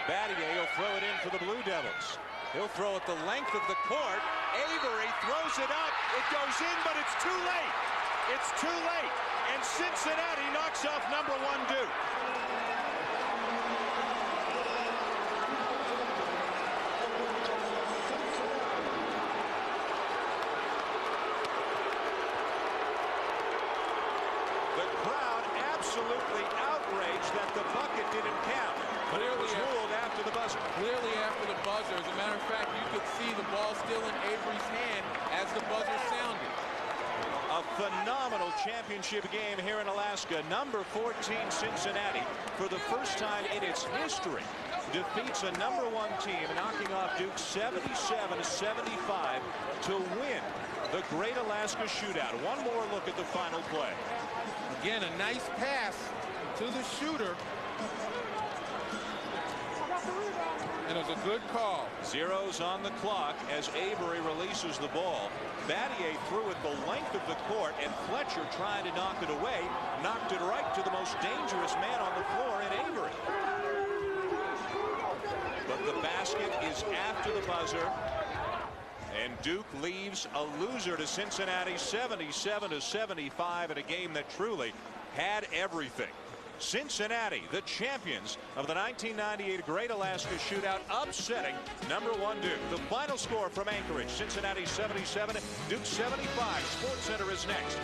Battier will throw it in for the Blue Devils. He'll throw it the length of the court. Avery throws it up. It goes in, but it's too late. It's too late. And Cincinnati knocks off number 1 Duke. absolutely outraged that the bucket didn't count. But it was ruled after the buzzer. Clearly after the buzzer. As a matter of fact, you could see the ball still in Avery's hand as the buzzer sounded. A phenomenal championship game here in Alaska. Number 14 Cincinnati, for the first time in its history, defeats a number 1 team, knocking off Duke 77-75 to win the Great Alaska Shootout. One more look at the final play. Again, a nice pass to the shooter. And it was a good call. Zeros on the clock as Avery releases the ball. Battier threw it the length of the court, and Fletcher tried to knock it away. Knocked it right to the most dangerous man on the floor in Avery. But the basket is after the buzzer. And Duke leaves a loser to Cincinnati, 77-75, in a game that truly had everything. Cincinnati, the champions of the 1998 Great Alaska Shootout, upsetting number 1 Duke. The final score from Anchorage: Cincinnati 77, Duke 75. SportsCenter is next.